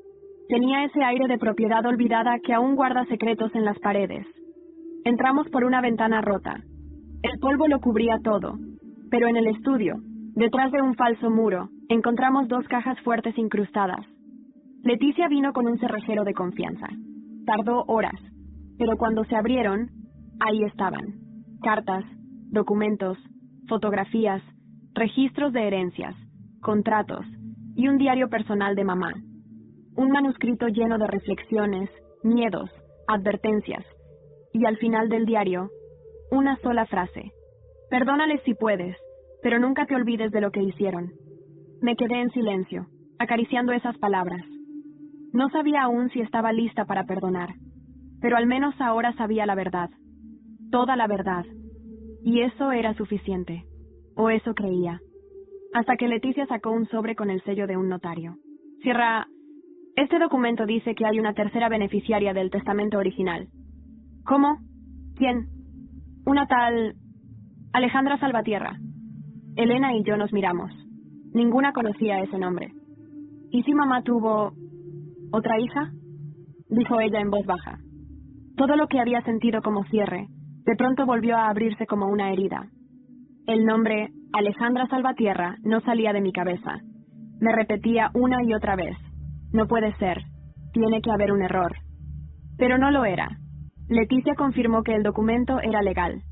Tenía ese aire de propiedad olvidada que aún guarda secretos en las paredes. Entramos por una ventana rota. El polvo lo cubría todo. Pero en el estudio, detrás de un falso muro, encontramos 2 cajas fuertes incrustadas. Leticia vino con un cerrajero de confianza. Tardó horas, pero cuando se abrieron, ahí estaban. Cartas, documentos, fotografías, registros de herencias, contratos y un diario personal de mamá. Un manuscrito lleno de reflexiones, miedos, advertencias. Y al final del diario, una sola frase. Perdónales si puedes, pero nunca te olvides de lo que hicieron. Me quedé en silencio, acariciando esas palabras. No sabía aún si estaba lista para perdonar, pero al menos ahora sabía la verdad. Toda la verdad. Y eso era suficiente. O eso creía. Hasta que Leticia sacó un sobre con el sello de un notario. Sierra, este documento dice que hay una tercera beneficiaria del testamento original. ¿Cómo? ¿Quién? Una tal Alejandra Salvatierra. Elena y yo nos miramos. Ninguna conocía ese nombre. ¿Y si mamá tuvo otra hija? Dijo ella en voz baja. Todo lo que había sentido como cierre, de pronto volvió a abrirse como una herida. El nombre Alejandra Salvatierra no salía de mi cabeza. Me repetía una y otra vez. No puede ser. Tiene que haber un error. Pero no lo era. Leticia confirmó que el documento era legal.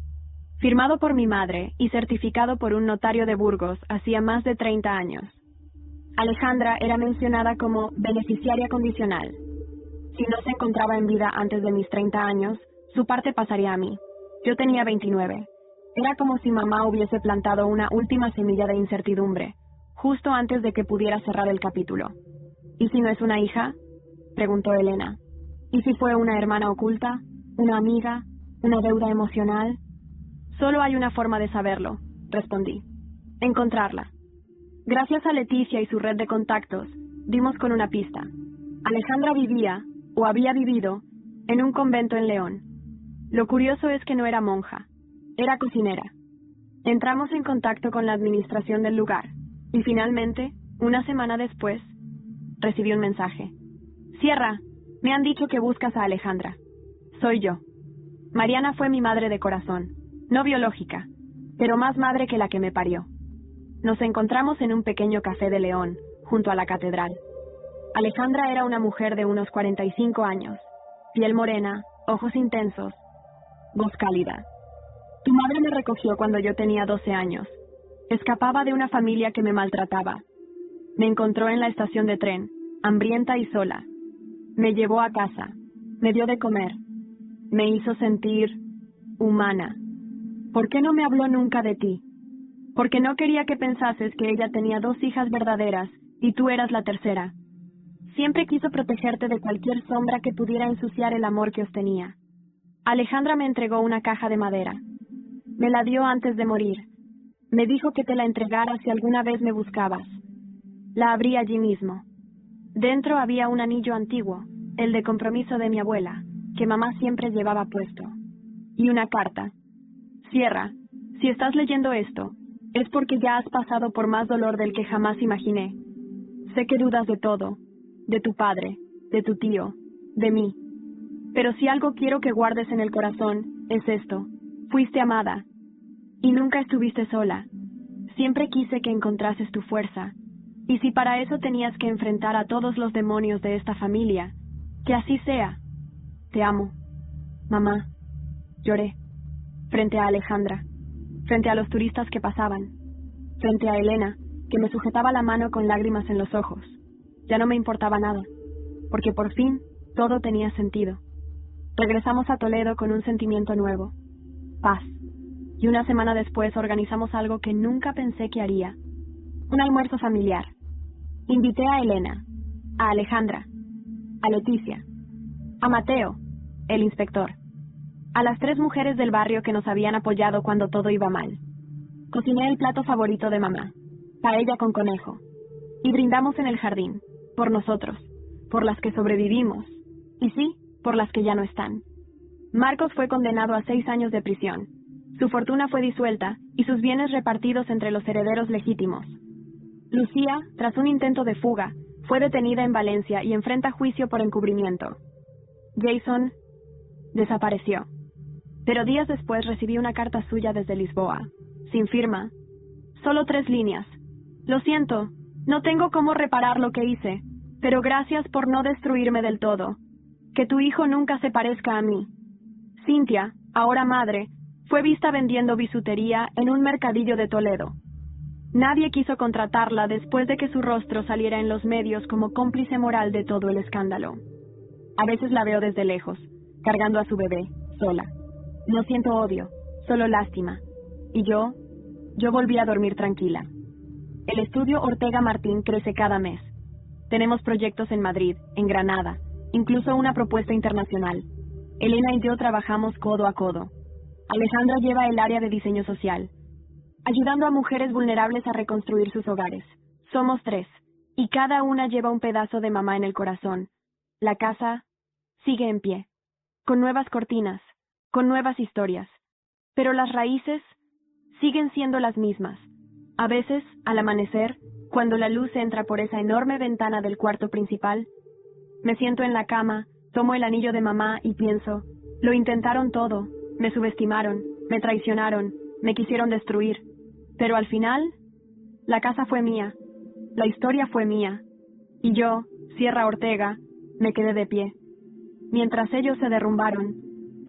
Firmado por mi madre y certificado por un notario de Burgos hacía más de 30 años. Alejandra era mencionada como beneficiaria condicional. Si no se encontraba en vida antes de mis 30 años, su parte pasaría a mí. Yo tenía 29. Era como si mamá hubiese plantado una última semilla de incertidumbre, justo antes de que pudiera cerrar el capítulo. ¿Y si no es una hija?, preguntó Elena. ¿Y si fue una hermana oculta? ¿Una amiga? ¿Una deuda emocional? Solo hay una forma de saberlo, respondí. Encontrarla. Gracias a Leticia y su red de contactos, dimos con una pista. Alejandra vivía, o había vivido, en un convento en León. Lo curioso es que no era monja, era cocinera. Entramos en contacto con la administración del lugar, y finalmente, una semana después, recibí un mensaje. Sierra, me han dicho que buscas a Alejandra. Soy yo. Mariana fue mi madre de corazón, no biológica, pero más madre que la que me parió. Nos encontramos en un pequeño café de León, junto a la catedral. Alejandra era una mujer de unos 45 años, piel morena, ojos intensos, voz cálida. Tu madre me recogió cuando yo tenía 12 años. Escapaba de una familia que me maltrataba. Me encontró en la estación de tren, hambrienta y sola. Me llevó a casa, me dio de comer, me hizo sentir humana. ¿Por qué no me habló nunca de ti? Porque no quería que pensases que ella tenía 2 hijas verdaderas y tú eras la tercera. Siempre quiso protegerte de cualquier sombra que pudiera ensuciar el amor que os tenía. Alejandra me entregó una caja de madera. Me la dio antes de morir. Me dijo que te la entregara si alguna vez me buscabas. La abrí allí mismo. Dentro había un anillo antiguo, el de compromiso de mi abuela, que mamá siempre llevaba puesto. Y una carta. Sierra, si estás leyendo esto, es porque ya has pasado por más dolor del que jamás imaginé. Sé que dudas de todo, de tu padre, de tu tío, de mí. Pero si algo quiero que guardes en el corazón, es esto. Fuiste amada. Y nunca estuviste sola. Siempre quise que encontrases tu fuerza. Y si para eso tenías que enfrentar a todos los demonios de esta familia, que así sea. Te amo. Mamá. Lloré. Frente a Alejandra. Frente a los turistas que pasaban. Frente a Elena, que me sujetaba la mano con lágrimas en los ojos. Ya no me importaba nada, porque por fin todo tenía sentido. Regresamos a Toledo con un sentimiento nuevo. Paz. Y una semana después organizamos algo que nunca pensé que haría. Un almuerzo familiar. Invité a Elena, a Alejandra, a Leticia, a Mateo, el inspector, a las 3 mujeres del barrio que nos habían apoyado cuando todo iba mal. Cociné el plato favorito de mamá, paella con conejo, y brindamos en el jardín, por nosotros, por las que sobrevivimos, y sí, por las que ya no están. Marcos fue condenado a 6 años de prisión. Su fortuna fue disuelta y sus bienes repartidos entre los herederos legítimos. Lucía, tras un intento de fuga, fue detenida en Valencia y enfrenta juicio por encubrimiento. Jason desapareció. Pero días después recibí una carta suya desde Lisboa, sin firma, Solo 3 líneas. Lo siento, no tengo cómo reparar lo que hice, pero gracias por no destruirme del todo. Que tu hijo nunca se parezca a mí. Cynthia, ahora madre, fue vista vendiendo bisutería en un mercadillo de Toledo. Nadie quiso contratarla después de que su rostro saliera en los medios como cómplice moral de todo el escándalo. A veces la veo desde lejos, cargando a su bebé, sola. No siento odio, solo lástima. Y yo volví a dormir tranquila. El estudio Ortega Martín crece cada mes. Tenemos proyectos en Madrid, en Granada, incluso una propuesta internacional. Elena y yo trabajamos codo a codo. Alejandra lleva el área de diseño social, ayudando a mujeres vulnerables a reconstruir sus hogares. Somos 3, y cada una lleva un pedazo de mamá en el corazón. La casa sigue en pie, con nuevas cortinas, con nuevas historias. Pero las raíces siguen siendo las mismas. A veces, al amanecer, cuando la luz entra por esa enorme ventana del cuarto principal, me siento en la cama, tomo el anillo de mamá y pienso, lo intentaron todo, me subestimaron, me traicionaron, me quisieron destruir. Pero al final, la casa fue mía, la historia fue mía, y yo, Sierra Ortega, me quedé de pie. Mientras ellos se derrumbaron,